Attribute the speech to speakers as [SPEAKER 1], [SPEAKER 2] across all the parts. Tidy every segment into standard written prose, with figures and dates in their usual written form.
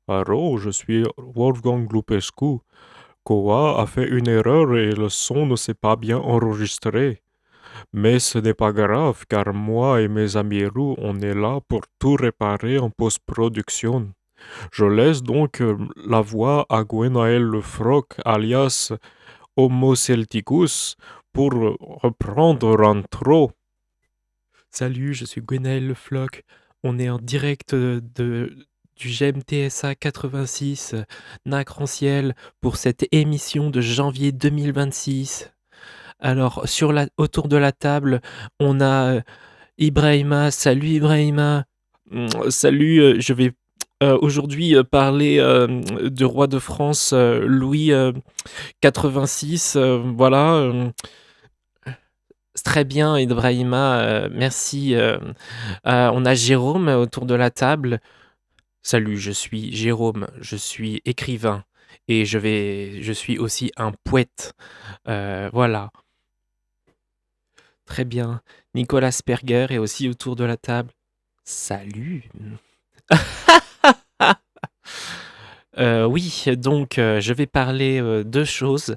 [SPEAKER 1] Allô, je suis Wolfgang Lupescu. Koa a fait une erreur et le son ne s'est pas bien enregistré. Mais ce n'est pas grave car moi et mes amis roux, on est là pour tout réparer en post-production. Je laisse donc la voix à Gwenaël le Froc alias Homo Celticus pour reprendre l'intro.
[SPEAKER 2] Salut, je suis Gwenaël Le Floch. On est en direct du GEM TSA 86, Nacre-en-Ciel, pour cette émission de janvier 2026. Alors, autour de la table, on a Ibrahima. Salut Ibrahima. Salut, je vais aujourd'hui parler du roi de France, Louis 86. Voilà. C'est très bien, Ibrahima. Merci. On a Jérôme autour de la table. Salut, je suis Jérôme, je suis écrivain et je suis aussi un poète. Voilà, très bien. Nicolas Sperger est aussi autour de la table. Salut. Oui, donc je vais parler deux choses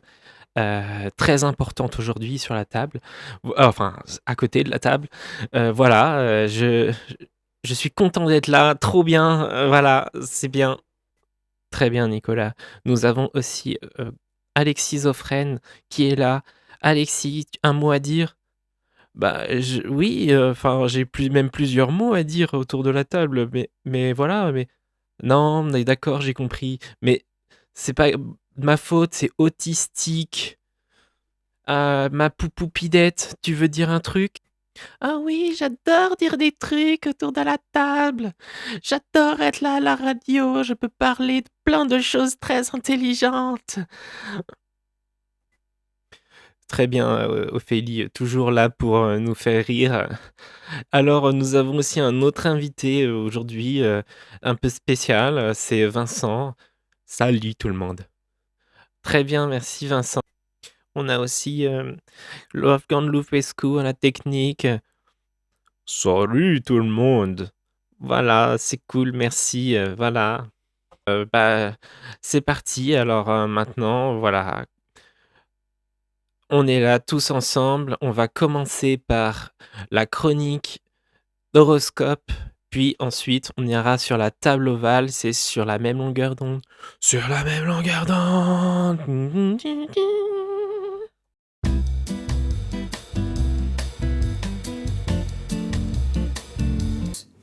[SPEAKER 2] très importantes aujourd'hui sur la table, enfin à côté de la table. Voilà, je suis content d'être là, trop bien, voilà, c'est bien. Très bien, Nicolas. Nous avons aussi Alexis Zofren qui est là. Alexis, un mot à dire? Oui, enfin, j'ai même plusieurs mots à dire autour de la table, mais voilà, mais non, mais d'accord, j'ai compris. Mais c'est pas ma faute, c'est autistique. Ma poupoupidette, tu veux dire un truc? Ah oui, j'adore dire des trucs autour de la table. J'adore être là à la radio, je peux parler de plein de choses très intelligentes. Très bien, Ophélie, toujours là pour nous faire rire. Alors, nous avons aussi un autre invité aujourd'hui, un peu spécial, c'est Vincent. Salut tout le monde. Très bien, merci Vincent. On a aussi Wolfgang Lupescu à la technique. Salut tout le monde. Voilà, c'est cool, merci, voilà. Bah, c'est parti alors, maintenant, voilà, on est là tous ensemble. On va commencer par la chronique d'horoscope, puis ensuite on ira sur la table ovale, c'est sur la même longueur d'onde. Sur la même longueur d'onde.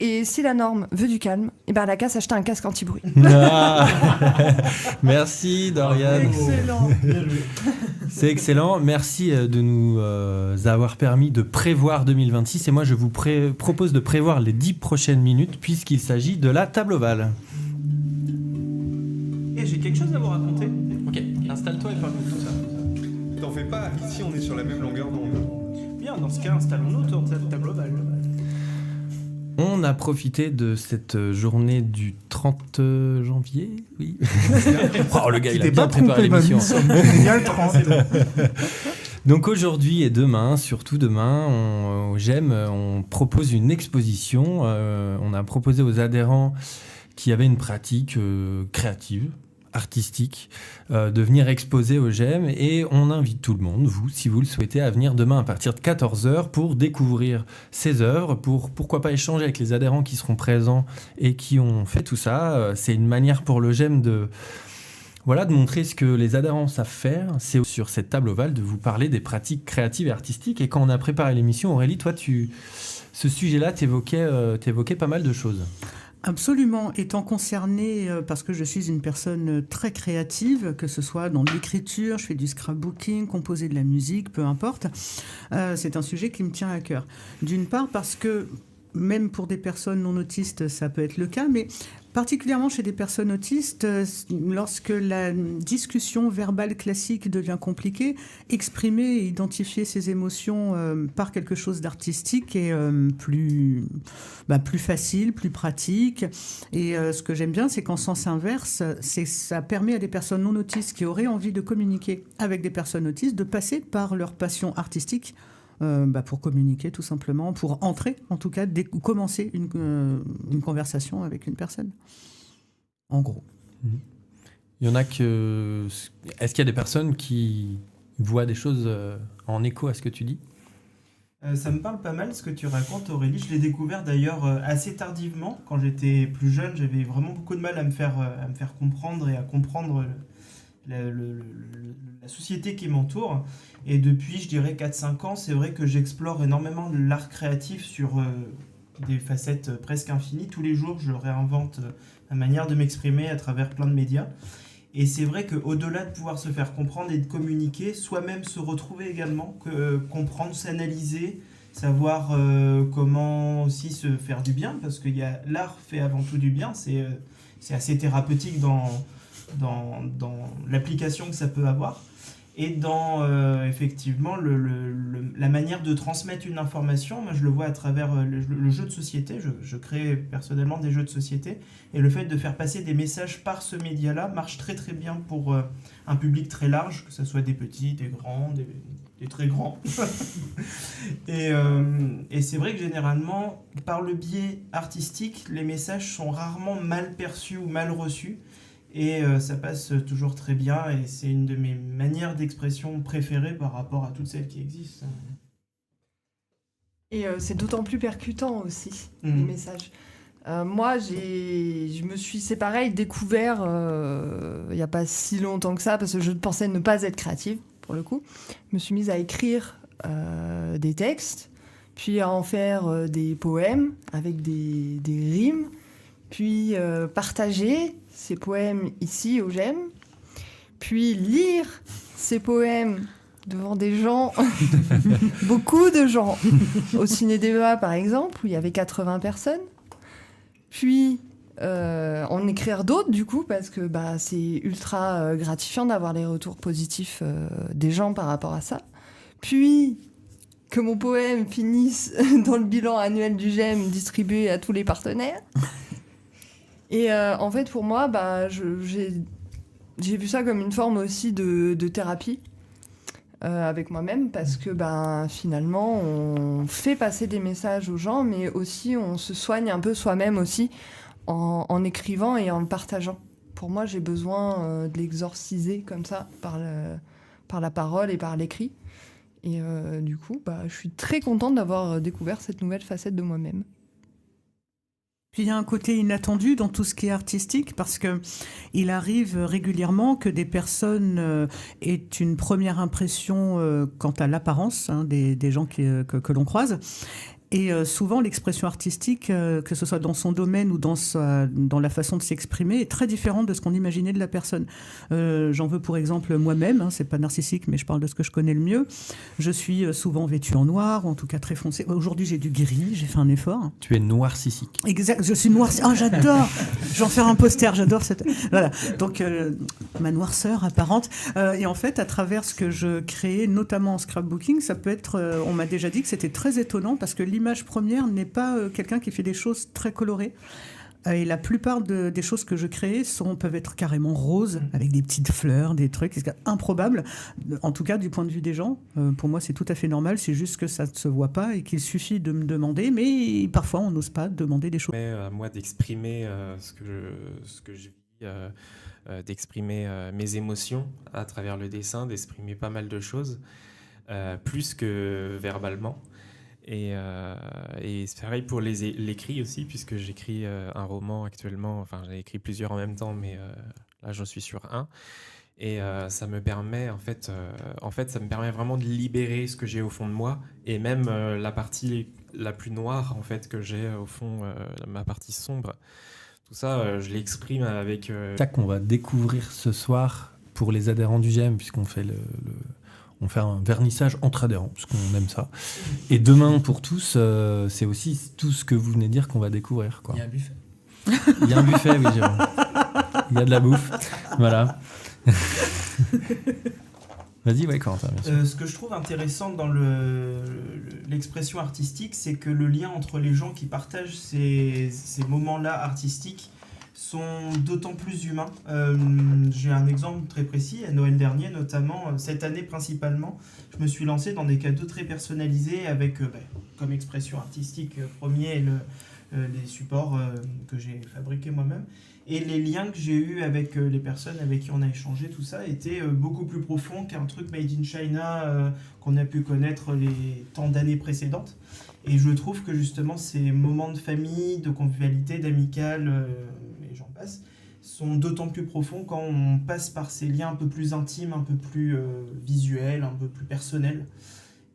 [SPEAKER 3] Et si la norme veut du calme, et ben elle a qu'à s'acheter un casque anti-bruit.
[SPEAKER 4] Ah Merci Dorian.
[SPEAKER 3] Excellent.
[SPEAKER 4] C'est excellent. Merci de nous avoir permis de prévoir 2026. Et moi, je vous propose de prévoir les 10 prochaines minutes puisqu'il s'agit de la table ovale.
[SPEAKER 5] Et j'ai quelque chose à vous raconter.
[SPEAKER 4] Ok, installe-toi et parle-nous de tout ça.
[SPEAKER 6] T'en fais pas, ici on est sur la même longueur d'onde.
[SPEAKER 5] Bien, dans ce cas, installons-nous autour de cette table ovale.
[SPEAKER 4] On a profité de cette journée du 30 janvier, oui. Oh, le gars, il a bien préparé l'émission.
[SPEAKER 5] Il y a le 30.
[SPEAKER 4] Donc aujourd'hui et demain, surtout demain, au GEM, on propose une exposition. On a proposé aux adhérents qui avaient une pratique créative, artistique, de venir exposer au GEM, et on invite tout le monde, vous, si vous le souhaitez, à venir demain à partir de 14h pour découvrir ces œuvres, pour pourquoi pas échanger avec les adhérents qui seront présents et qui ont fait tout ça. C'est une manière pour le GEM de montrer ce que les adhérents savent faire. C'est sur cette table ovale de vous parler des pratiques créatives et artistiques. Et quand on a préparé l'émission, Aurélie, toi, ce sujet-là, t'évoquais pas mal de choses.
[SPEAKER 7] Absolument, étant concernée parce que je suis une personne très créative, que ce soit dans l'écriture, je fais du scrapbooking, composer de la musique, peu importe, c'est un sujet qui me tient à cœur. D'une part parce que même pour des personnes non autistes, ça peut être le cas, mais particulièrement chez des personnes autistes, lorsque la discussion verbale classique devient compliquée, exprimer et identifier ses émotions par quelque chose d'artistique est plus facile, plus pratique. Et ce que j'aime bien, c'est qu'en sens inverse, ça permet à des personnes non autistes qui auraient envie de communiquer avec des personnes autistes de passer par leur passion artistique pour communiquer tout simplement, pour entrer en tout cas, commencer une conversation avec une personne. En gros.
[SPEAKER 4] Il y en a que... Est-ce qu'il y a des personnes qui voient des choses en écho à ce que tu dis ?
[SPEAKER 5] Ça me parle pas mal ce que tu racontes, Aurélie. Je l'ai découvert d'ailleurs assez tardivement. Quand j'étais plus jeune, j'avais vraiment beaucoup de mal à me faire comprendre et à comprendre la société qui m'entoure. Et depuis, je dirais 4-5 ans, c'est vrai que j'explore énormément l'art créatif sur des facettes presque infinies. Tous les jours, je réinvente ma manière de m'exprimer à travers plein de médias. Et c'est vrai qu'au-delà de pouvoir se faire comprendre et de communiquer, soi-même se retrouver également, comprendre, s'analyser, savoir comment aussi se faire du bien, parce que l'art fait avant tout du bien, c'est assez thérapeutique dans l'application que ça peut avoir. Et dans effectivement la manière de transmettre une information, moi je le vois à travers le jeu de société. Je crée personnellement des jeux de société, et le fait de faire passer des messages par ce média-là marche très très bien pour un public très large, que ce soit des petits, des grands, des très grands. Et c'est vrai que généralement, par le biais artistique, les messages sont rarement mal perçus ou mal reçus. Et ça passe toujours très bien, et c'est une de mes manières d'expression préférées par rapport à toutes celles qui existent.
[SPEAKER 3] Et c'est d'autant plus percutant aussi, les messages. Moi, je me suis, c'est pareil, découvert il n'y a pas si longtemps que ça, parce que je pensais ne pas être créative, pour le coup. Je me suis mise à écrire des textes, puis à en faire des poèmes avec des rimes, puis partager ces poèmes ici au GEM, puis lire ces poèmes devant des gens, beaucoup de gens, au Ciné-Débat par exemple, où il y avait 80 personnes, puis en écrire d'autres du coup, parce que c'est ultra gratifiant d'avoir les retours positifs des gens par rapport à ça, puis que mon poème finisse dans le bilan annuel du GEM distribué à tous les partenaires. Et en fait, pour moi, j'ai vu ça comme une forme aussi de thérapie avec moi-même, parce que finalement, on fait passer des messages aux gens, mais aussi on se soigne un peu soi-même aussi en écrivant et en le partageant. Pour moi, j'ai besoin de l'exorciser comme ça, par la parole et par l'écrit. Et du coup, je suis très contente d'avoir découvert cette nouvelle facette de moi-même.
[SPEAKER 7] Puis il y a un côté inattendu dans tout ce qui est artistique, parce que il arrive régulièrement que des personnes aient une première impression quant à l'apparence des gens que l'on croise. Et souvent, l'expression artistique, que ce soit dans son domaine ou dans la façon de s'exprimer, est très différente de ce qu'on imaginait de la personne. J'en veux pour exemple moi-même, c'est pas narcissique, mais je parle de ce que je connais le mieux. Je suis souvent vêtue en noir, ou en tout cas très foncé. Aujourd'hui, j'ai du gris, j'ai fait un effort.
[SPEAKER 4] Tu es noircissique.
[SPEAKER 7] Exact, je suis noircissique. Oh, j'adore. Je vais en faire un poster, j'adore cette... Voilà, donc ma noirceur apparente. Et en fait, à travers ce que je crée, notamment en scrapbooking, ça peut être... on m'a déjà dit que c'était très étonnant, parce que l'image première n'est pas quelqu'un qui fait des choses très colorées. Et la plupart des choses que je crée peuvent être carrément roses, avec des petites fleurs, des trucs. C'est improbable, en tout cas du point de vue des gens. Pour moi, c'est tout à fait normal. C'est juste que ça ne se voit pas et qu'il suffit de me demander. Mais parfois, on n'ose pas demander des choses.
[SPEAKER 2] À moi d'exprimer ce que je vis, d'exprimer mes émotions à travers le dessin, d'exprimer pas mal de choses, plus que verbalement. Et c'est pareil pour l'écrit aussi, puisque j'écris un roman actuellement. Enfin, j'ai écrit plusieurs en même temps, mais là j'en suis sur un. Et ça me permet ça me permet vraiment de libérer ce que j'ai au fond de moi, et même la partie la plus noire en fait que j'ai au fond, ma partie sombre. Tout ça, je l'exprime avec.
[SPEAKER 4] C'est ça qu'on va découvrir ce soir pour les adhérents du GEM, puisqu'on fait on fait un vernissage entre adhérents, parce qu'on aime ça. Et demain, pour tous, c'est aussi tout ce que vous venez de dire qu'on va découvrir, quoi.
[SPEAKER 8] Il y a un buffet.
[SPEAKER 4] Il y a un buffet, oui, Jérôme. Il y a de la bouffe. Voilà. Vas-y, ouais, Corentin, bien sûr.
[SPEAKER 5] Ce que je trouve intéressant dans l'expression artistique, c'est que le lien entre les gens qui partagent ces moments-là artistiques sont d'autant plus humains. J'ai un exemple très précis. À Noël dernier, notamment, cette année principalement, je me suis lancé dans des cadeaux très personnalisés avec, comme expression artistique premier, les supports que j'ai fabriqués moi-même. Et les liens que j'ai eus avec les personnes avec qui on a échangé, tout ça, étaient beaucoup plus profonds qu'un truc made in China qu'on a pu connaître les tant d'années précédentes. Et je trouve que justement ces moments de famille, de convivialité, d'amicale, et j'en passe, sont d'autant plus profonds quand on passe par ces liens un peu plus intimes, un peu plus visuels, un peu plus personnels.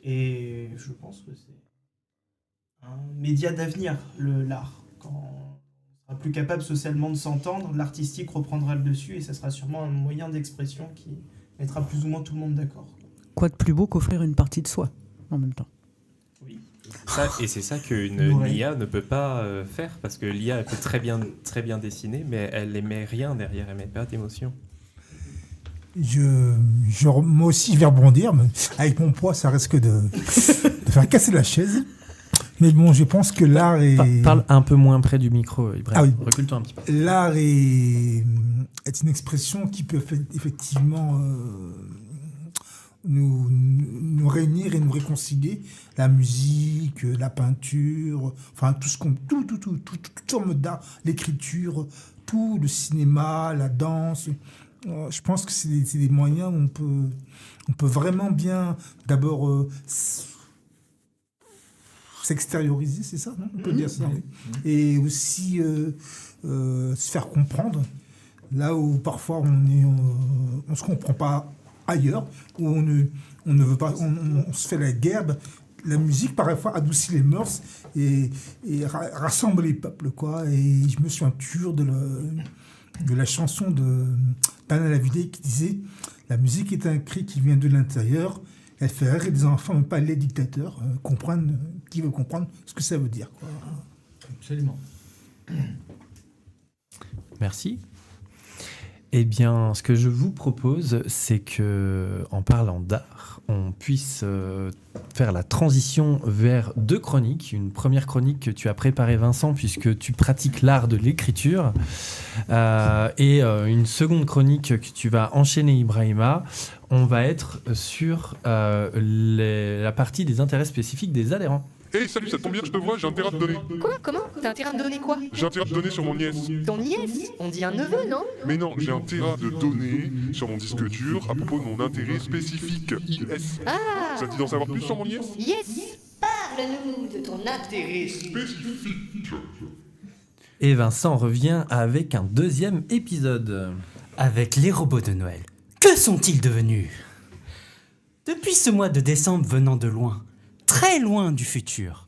[SPEAKER 5] Et je pense que c'est un média d'avenir, l'art. Quand on sera plus capable socialement de s'entendre, l'artistique reprendra le dessus et ça sera sûrement un moyen d'expression qui mettra plus ou moins tout le monde d'accord.
[SPEAKER 7] Quoi de plus beau qu'offrir une partie de soi en même temps.
[SPEAKER 5] Oui.
[SPEAKER 8] Et c'est ça qu'une IA ne peut pas faire, parce que l'IA elle peut très bien dessiner, mais elle n'émet rien derrière, elle n'émet pas d'émotion.
[SPEAKER 9] Moi aussi, je vais rebondir, mais avec mon poids, ça risque de faire casser la chaise. Mais bon, je pense que l'art est...
[SPEAKER 4] Parle un peu moins près du micro, Ibrahim.
[SPEAKER 9] Ah oui.
[SPEAKER 4] Recule-toi un petit peu.
[SPEAKER 9] L'art est une expression qui peut effectivement nous réunir et nous réconcilier. La musique, la peinture, enfin toute forme d'art, l'écriture, tout, le cinéma, la danse. Je pense que c'est des moyens où on peut vraiment bien d'abord s'extérioriser, c'est ça, non ? On peut dire ça, oui. Et aussi se faire comprendre, là où parfois on se comprend pas ailleurs, où on ne veut pas, on se fait la guerre. La musique parfois adoucit les mœurs et rassemble les peuples, quoi. Et je me souviens toujours de la chanson de Bernard Lavilliers qui disait « La musique est un cri qui vient de l'intérieur. Elle fait rire les enfants, mais pas les dictateurs, qui veulent comprendre ce que ça veut dire. » quoi.
[SPEAKER 4] Absolument. Merci. Eh bien, ce que je vous propose, c'est que, en parlant d'art, on puisse faire la transition vers 2 chroniques. Une première chronique que tu as préparée, Vincent, puisque tu pratiques l'art de l'écriture, et une seconde chronique que tu vas enchaîner, Ibrahima. On va être sur la partie des intérêts spécifiques des adhérents.
[SPEAKER 10] Hey, salut, ça tombe bien, je te vois, j'ai intérêt à te donner.
[SPEAKER 11] Quoi ? Comment ? T'as intérêt à me donner quoi ?
[SPEAKER 10] J'ai intérêt à te donner sur mon nièce.
[SPEAKER 11] Ton nièce ? On dit un neveu, non ?
[SPEAKER 10] Mais non, j'ai intérêt de donner sur mon disque dur à propos de mon intérêt spécifique, IS.
[SPEAKER 11] Ah !
[SPEAKER 10] Ça te dit d'en savoir plus sur mon nièce ?
[SPEAKER 11] Yes ! Parle-nous de ton intérêt
[SPEAKER 10] Spécifique.
[SPEAKER 4] Et Vincent revient avec un 2e épisode.
[SPEAKER 12] Avec les robots de Noël, que sont-ils devenus ? Depuis ce mois de décembre venant de loin, très loin du futur,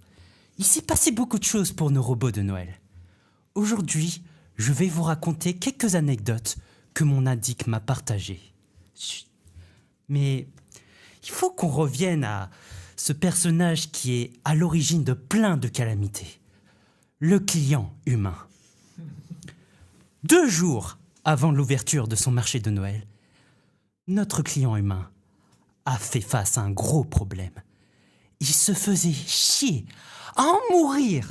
[SPEAKER 12] il s'est passé beaucoup de choses pour nos robots de Noël. Aujourd'hui, je vais vous raconter quelques anecdotes que mon indique m'a partagées. Mais il faut qu'on revienne à ce personnage qui est à l'origine de plein de calamités. Le client humain. 2 jours avant l'ouverture de son marché de Noël, notre client humain a fait face à un gros problème. Il se faisait chier, à en mourir.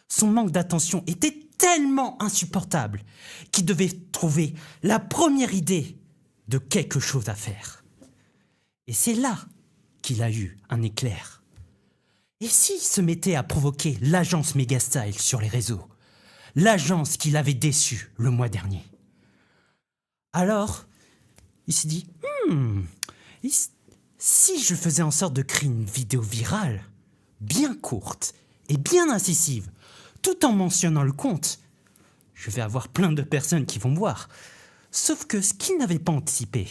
[SPEAKER 12] Son manque d'attention était tellement insupportable qu'il devait trouver la première idée de quelque chose à faire. Et c'est là qu'il a eu un éclair. Et s'il se mettait à provoquer l'agence Megastyle sur les réseaux, l'agence qu'il avait déçue le mois dernier? Alors, il s'est dit, si je faisais en sorte de créer une vidéo virale, bien courte et bien incisive, tout en mentionnant le compte, je vais avoir plein de personnes qui vont me voir. Sauf que ce qu'il n'avait pas anticipé,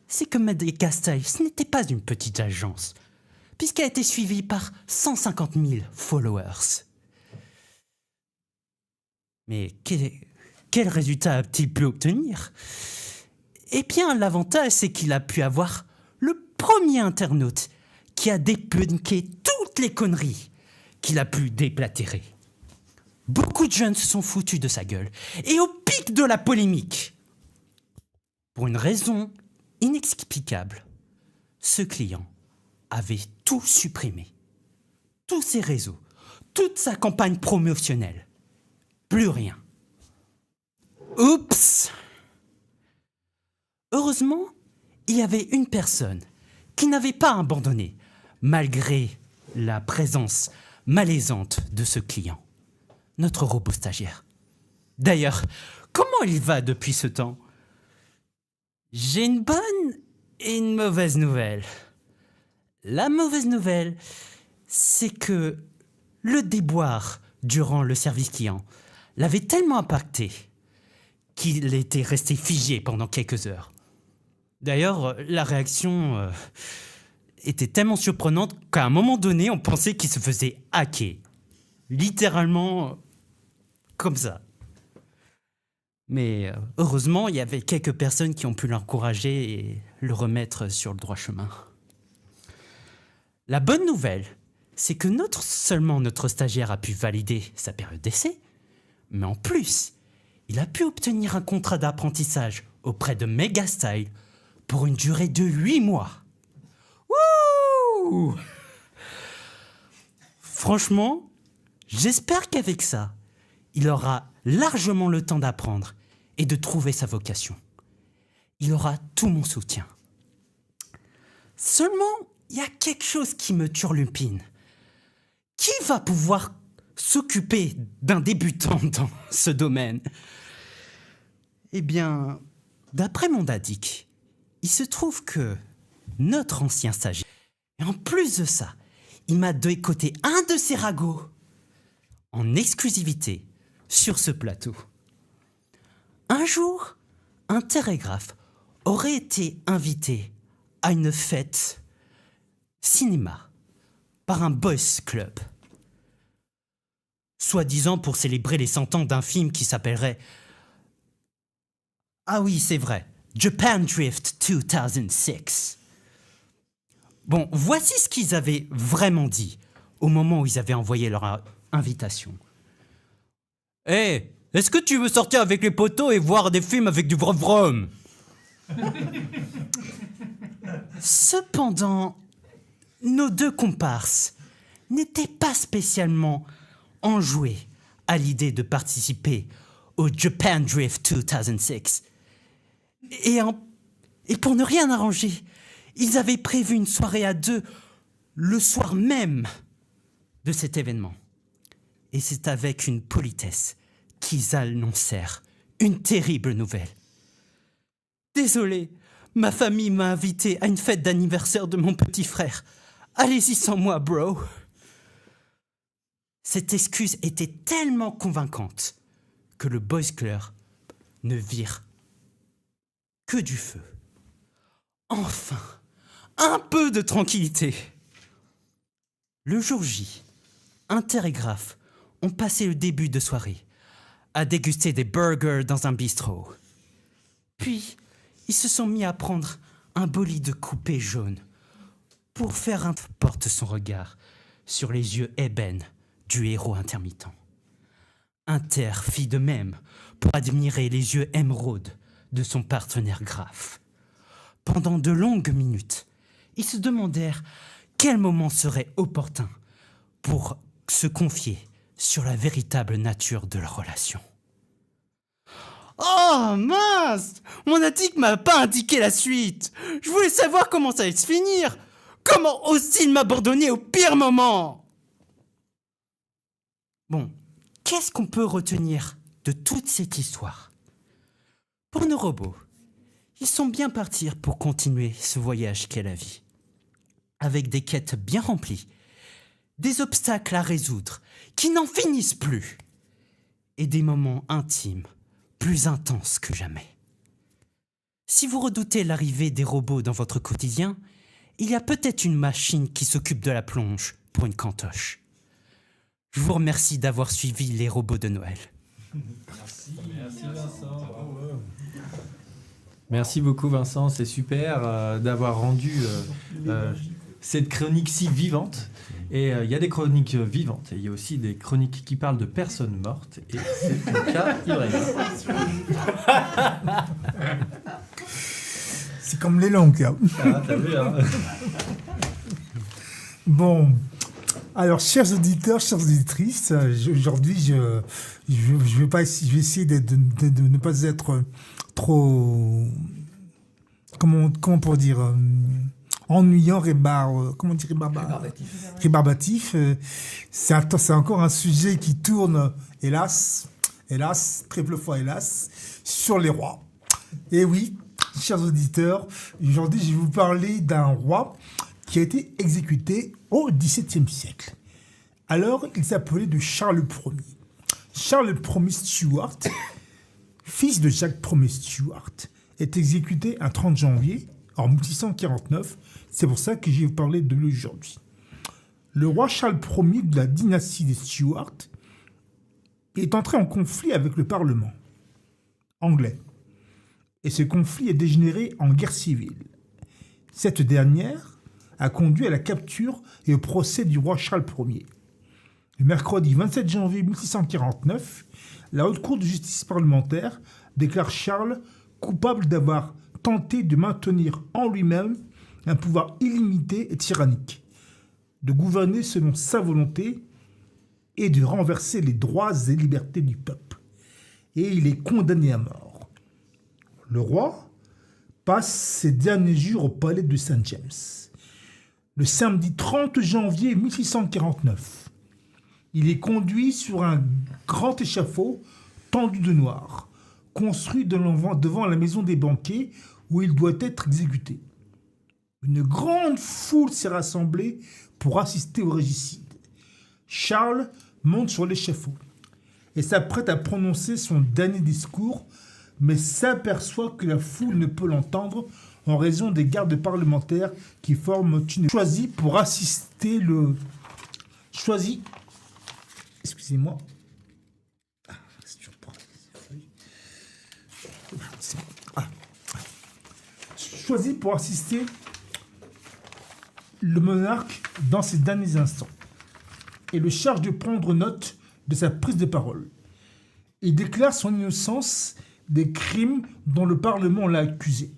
[SPEAKER 12] c'est que Megastyle, ce n'était pas une petite agence, puisqu'elle a été suivie par 150 000 followers. Mais quel résultat a-t-il pu obtenir ? Eh bien, l'avantage, c'est qu'il a pu avoir le premier internaute qui a débunké toutes les conneries qu'il a pu déplatérer. Beaucoup de jeunes se sont foutus de sa gueule. Et au pic de la polémique, pour une raison inexplicable, ce client avait tout supprimé. Tous ses réseaux, toute sa campagne promotionnelle. Plus rien. Oups! Heureusement, il y avait une personne qui n'avait pas abandonné, malgré la présence malaisante de ce client. notre robot stagiaire. D'ailleurs, comment il va depuis ce temps? J'ai une bonne et une mauvaise nouvelle. La mauvaise nouvelle, c'est que le déboire durant le service client l'avait tellement impacté qu'il était resté figé pendant quelques heures. D'ailleurs, la réaction était tellement surprenante qu'à un moment donné, on pensait qu'il se faisait hacker. Littéralement, comme ça. Mais heureusement, il y avait quelques personnes qui ont pu l'encourager et le remettre sur le droit chemin. La bonne nouvelle, c'est que seulement notre stagiaire a pu valider sa période d'essai, mais en plus, il a pu obtenir un contrat d'apprentissage auprès de Megastyle pour une durée de 8 mois. Wouh! Franchement, j'espère qu'avec ça, il aura largement le temps d'apprendre et de trouver sa vocation. Il aura tout mon soutien. Seulement, il y a quelque chose qui me turlupine. Qui va pouvoir s'occuper d'un débutant dans ce domaine? Eh bien, d'après mon dadic, il se trouve que notre ancien stagiaire, et en plus de ça, il m'a décoté un de ses ragots en exclusivité sur ce plateau. Un jour, un télégraphe aurait été invité à une fête cinéma par un boys club, soi-disant pour célébrer les 100 ans d'un film qui s'appellerait... Ah oui, c'est vrai, Japan Drift 2006. Bon, voici ce qu'ils avaient vraiment dit au moment où ils avaient envoyé leur invitation. Hé, est-ce que tu veux sortir avec les potos et voir des films avec du vroom-vroom? Cependant, nos deux comparses n'étaient pas spécialement enjoués à l'idée de participer au Japan Drift 2006. Et pour ne rien arranger, ils avaient prévu une soirée à deux le soir même de cet événement. Et c'est avec une politesse qu'ils annoncèrent une terrible nouvelle. Désolé, ma famille m'a invité à une fête d'anniversaire de mon petit frère. Allez-y sans moi, bro. Cette excuse était tellement convaincante que le boys club ne vire que du feu. Enfin, un peu de tranquillité. Le jour J, un télégraphe ont passé le début de soirée à déguster des burgers dans un bistrot. Puis, ils se sont mis à prendre un bolide coupé jaune pour faire porte son regard sur les yeux ébènes du héros intermittent. Inter fit de même pour admirer les yeux émeraudes de son partenaire Graf. Pendant de longues minutes, ils se demandèrent quel moment serait opportun pour se confier sur la véritable nature de leur relation. Oh mince! Mon addict m'a pas indiqué la suite. Je voulais savoir comment ça allait se finir. Comment ose-t-il m'abandonner au pire moment? Bon, qu'est-ce qu'on peut retenir de toute cette histoire? Pour nos robots, ils sont bien partis pour continuer ce voyage qu'est la vie. Avec des quêtes bien remplies, des obstacles à résoudre qui n'en finissent plus, et des moments intimes plus intenses que jamais. Si vous redoutez l'arrivée des robots dans votre quotidien, il y a peut-être une machine qui s'occupe de la plonge pour une cantoche. Je vous remercie d'avoir suivi les robots de Noël.
[SPEAKER 4] Merci Vincent. Merci beaucoup Vincent, c'est super d'avoir rendu cette chronique si vivante. Et il y a des chroniques vivantes et il y a aussi des chroniques qui parlent de personnes mortes. Et c'est le cas Ibrahim.
[SPEAKER 9] C'est comme les langues. Hein.
[SPEAKER 4] Ah, t'as vu, hein.
[SPEAKER 9] Bon, alors chers auditeurs, chères auditrices, aujourd'hui je vais essayer de ne pas être trop, comment pour dire, ennuyant, rébarbatif. C'est encore un sujet qui tourne, hélas, triple fois hélas, sur les rois. Et oui, chers auditeurs, aujourd'hui je vais vous parler d'un roi qui a été exécuté au XVIIe siècle. Alors, il s'appelait de Charles Ier. Charles Ier Stuart, fils de Jacques Ier Stuart, est exécuté un 30 janvier en 1649. C'est pour ça que je vais vous parler de lui aujourd'hui. Le roi Charles Ier de la dynastie des Stuart est entré en conflit avec le Parlement anglais. Et ce conflit est dégénéré en guerre civile. Cette dernière a conduit à la capture et au procès du roi Charles Ier. Le mercredi 27 janvier 1649, la Haute Cour de justice parlementaire déclare Charles coupable d'avoir tenté de maintenir en lui-même un pouvoir illimité et tyrannique, de gouverner selon sa volonté et de renverser les droits et libertés du peuple. Et il est condamné à mort. Le roi passe ses derniers jours au palais de Saint-James. Le samedi 30 janvier 1649, il est conduit sur un grand échafaud tendu de noir, construit devant la maison des banquets où il doit être exécuté. Une grande foule s'est rassemblée pour assister au régicide. Charles monte sur l'échafaud et s'apprête à prononcer son dernier discours, mais s'aperçoit que la foule ne peut l'entendre en raison des gardes parlementaires qui forment une choisie pour assister le... Choisie... Excusez-moi. Choisi pour assister le monarque dans ses derniers instants et le charge de prendre note de sa prise de parole. Il déclare son innocence des crimes dont le Parlement l'a accusé.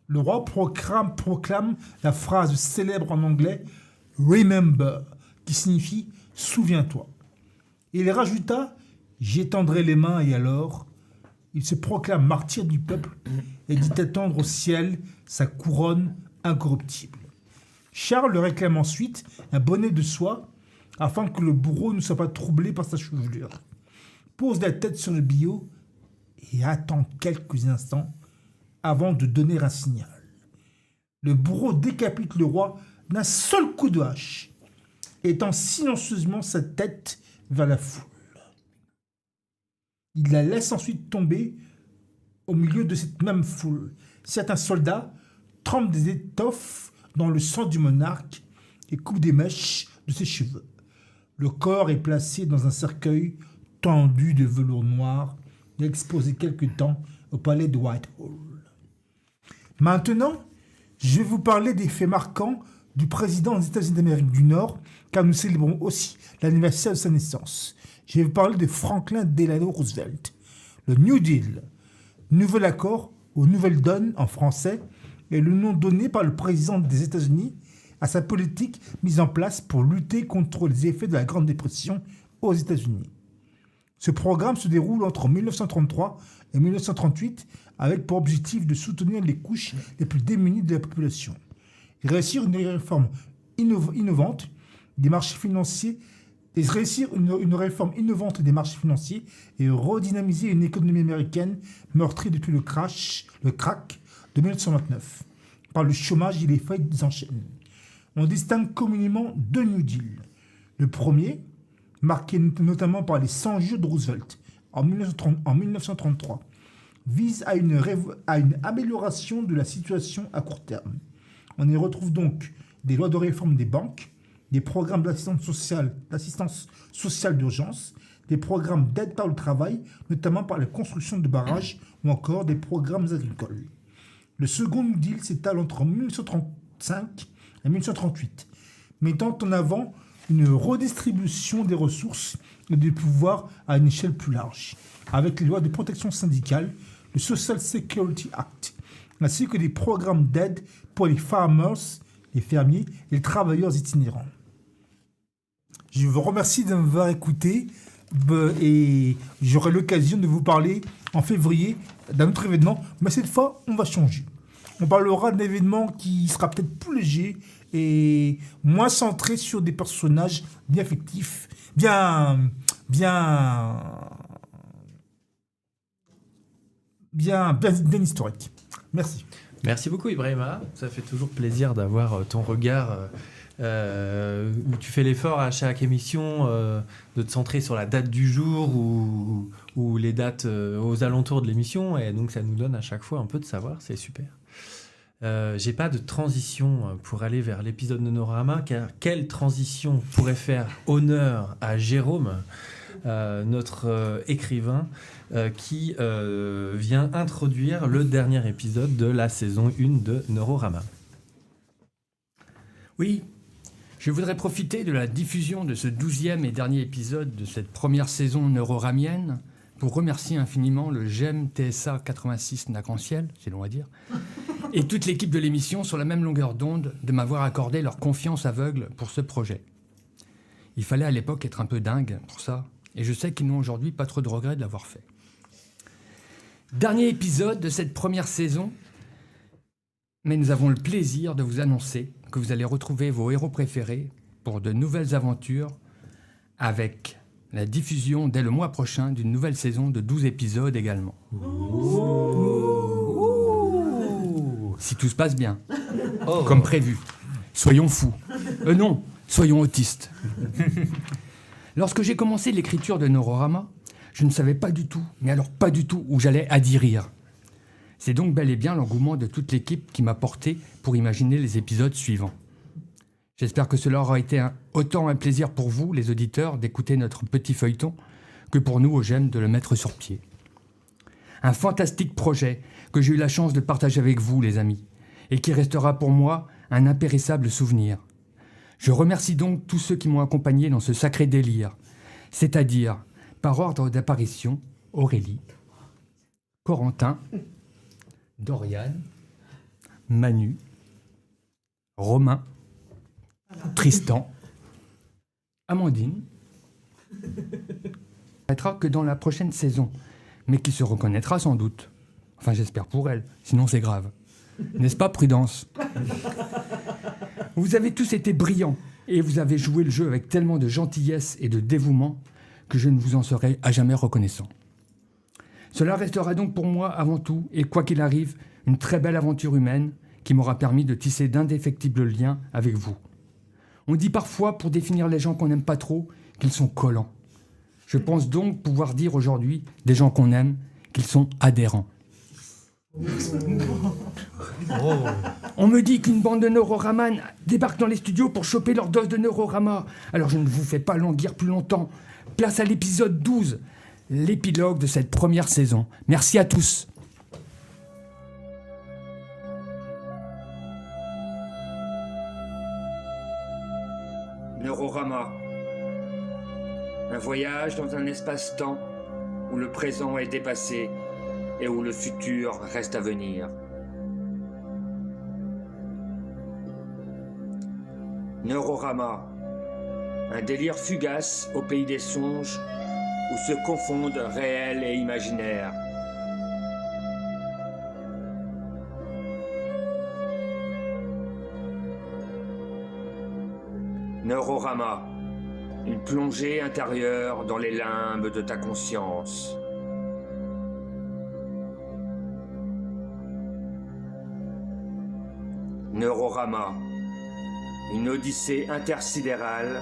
[SPEAKER 9] Le roi proclame la phrase célèbre en anglais « Remember » qui signifie « Souviens-toi ». Il rajouta « J'étendrai les mains et alors ?» Il se proclame martyr du peuple et dit attendre au ciel sa couronne incorruptible. Charles le réclame ensuite un bonnet de soie afin que le bourreau ne soit pas troublé par sa chevelure. Pose la tête sur le billot et attend quelques instants avant de donner un signal. Le bourreau décapite le roi d'un seul coup de hache, étend silencieusement sa tête vers la foule. Il la laisse ensuite tomber au milieu de cette même foule. Certains soldats trempent des étoffes dans le sang du monarque et coupent des mèches de ses cheveux. Le corps est placé dans un cercueil tendu de velours noir et exposé quelque temps au palais de Whitehall. Maintenant, je vais vous parler des faits marquants du président des États-Unis d'Amérique du Nord, car nous célébrons aussi l'anniversaire de sa naissance. Je vais vous parler de Franklin Delano Roosevelt. Le New Deal, nouvel accord aux nouvelles donnes en français, est le nom donné par le président des États-Unis à sa politique mise en place pour lutter contre les effets de la Grande Dépression aux États-Unis. Ce programme se déroule entre 1933 et 1938 avec pour objectif de soutenir les couches les plus démunies de la population. Réussir une réforme innovante des marchés financiers une réforme innovante des marchés financiers et redynamiser une économie américaine meurtrie depuis le crack de 1929 par le chômage et les faillites en chaîne. On distingue communément deux New Deal. Le premier, marqué notamment par les 100 jours de Roosevelt en 1933, vise à une amélioration de la situation à court terme. On y retrouve donc des lois de réforme des banques, des programmes d'assistance sociale d'urgence, des programmes d'aide par le travail, notamment par la construction de barrages ou encore des programmes agricoles. Le second New Deal s'étale entre 1935 et 1938, mettant en avant une redistribution des ressources et des pouvoirs à une échelle plus large, avec les lois de protection syndicale, le Social Security Act, ainsi que des programmes d'aide pour les farmers, les fermiers et les travailleurs itinérants. Je vous remercie de m'avoir écouté et j'aurai l'occasion de vous parler en février d'un autre événement, mais cette fois, on va changer. on parlera d'un événement qui sera peut-être plus léger et moins centré sur des personnages bien fictifs, bien historiques. Merci.
[SPEAKER 4] Merci beaucoup Ibrahima, ça fait toujours plaisir d'avoir ton regard où tu fais l'effort à chaque émission de te centrer sur la date du jour ou les dates aux alentours de l'émission, et donc ça nous donne à chaque fois un peu de savoir, c'est super. J'ai pas de transition pour aller vers l'épisode de Nororama, car quelle transition pourrait faire honneur à Jérôme, notre écrivain, qui vient introduire le dernier épisode de la saison 1 de Nororama.
[SPEAKER 13] Oui, je voudrais profiter de la diffusion de ce 12e et dernier épisode de cette première saison neuroramienne pour remercier infiniment le GEM TSA 86 Nac-en-Ciel, c'est long à dire, et toute l'équipe de l'émission sur la même longueur d'onde de m'avoir accordé leur confiance aveugle pour ce projet. Il fallait à l'époque être un peu dingue pour ça, et je sais qu'ils n'ont aujourd'hui pas trop de regrets de l'avoir fait. Dernier épisode de cette première saison, mais nous avons le plaisir de vous annoncer que vous allez retrouver vos héros préférés pour de nouvelles aventures avec la diffusion dès le mois prochain d'une nouvelle saison de 12 épisodes également. Si tout se passe bien, comme prévu. Soyons fous. Non, soyons autistes. Lorsque j'ai commencé l'écriture de Nororama, je ne savais pas du tout, mais alors pas du tout, où j'allais adhérir. C'est donc bel et bien l'engouement de toute l'équipe qui m'a porté pour imaginer les épisodes suivants. J'espère que cela aura été autant un plaisir pour vous, les auditeurs, d'écouter notre petit feuilleton, que pour nous, au GEM, de le mettre sur pied. Un fantastique projet que j'ai eu la chance de partager avec vous, les amis, et qui restera pour moi un impérissable souvenir. Je remercie donc tous ceux qui m'ont accompagné dans ce sacré délire, c'est-à-dire, par ordre d'apparition, Aurélie, Corentin, Dorian, Manu, Romain, Tristan, Amandine, être que dans la prochaine saison, mais qui se reconnaîtra sans doute. Enfin, j'espère pour elle, sinon c'est grave. N'est-ce pas, Prudence ? Vous avez tous été brillants et vous avez joué le jeu avec tellement de gentillesse et de dévouement que je ne vous en serai à jamais reconnaissant. Cela restera donc pour moi avant tout, et quoi qu'il arrive, une très belle aventure humaine qui m'aura permis de tisser d'indéfectibles liens avec vous. On dit parfois, pour définir les gens qu'on n'aime pas trop, qu'ils sont collants. Je pense donc pouvoir dire aujourd'hui des gens qu'on aime, qu'ils sont adhérents. On me dit qu'une bande de neuroraman débarque dans les studios pour choper leur dose de neurorama. Alors je ne vous fais pas languir plus longtemps. Place à l'épisode 12, l'épilogue de cette première saison. Merci à tous.
[SPEAKER 14] Neurorama. Un voyage dans un espace-temps où le présent est dépassé et où le futur reste à venir. Neurorama. Un délire fugace au pays des songes où se confondent réel et imaginaire. Neurorama. Une plongée intérieure dans les limbes de ta conscience. Neurorama. Une odyssée intersidérale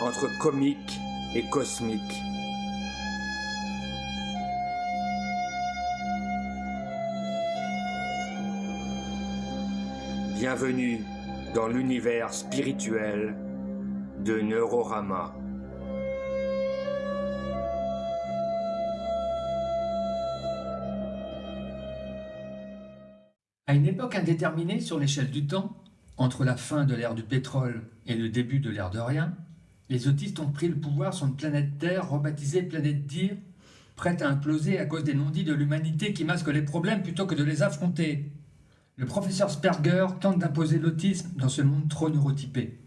[SPEAKER 14] entre comique et cosmique. Bienvenue dans l'univers spirituel de Neurorama.
[SPEAKER 13] À une époque indéterminée sur l'échelle du temps, entre la fin de l'ère du pétrole et le début de l'ère de rien, les autistes ont pris le pouvoir sur une planète Terre rebaptisée planète Dire, prête à imploser à cause des non-dits de l'humanité qui masquent les problèmes plutôt que de les affronter. Le professeur Sperger tente d'imposer l'autisme dans ce monde trop neurotypé.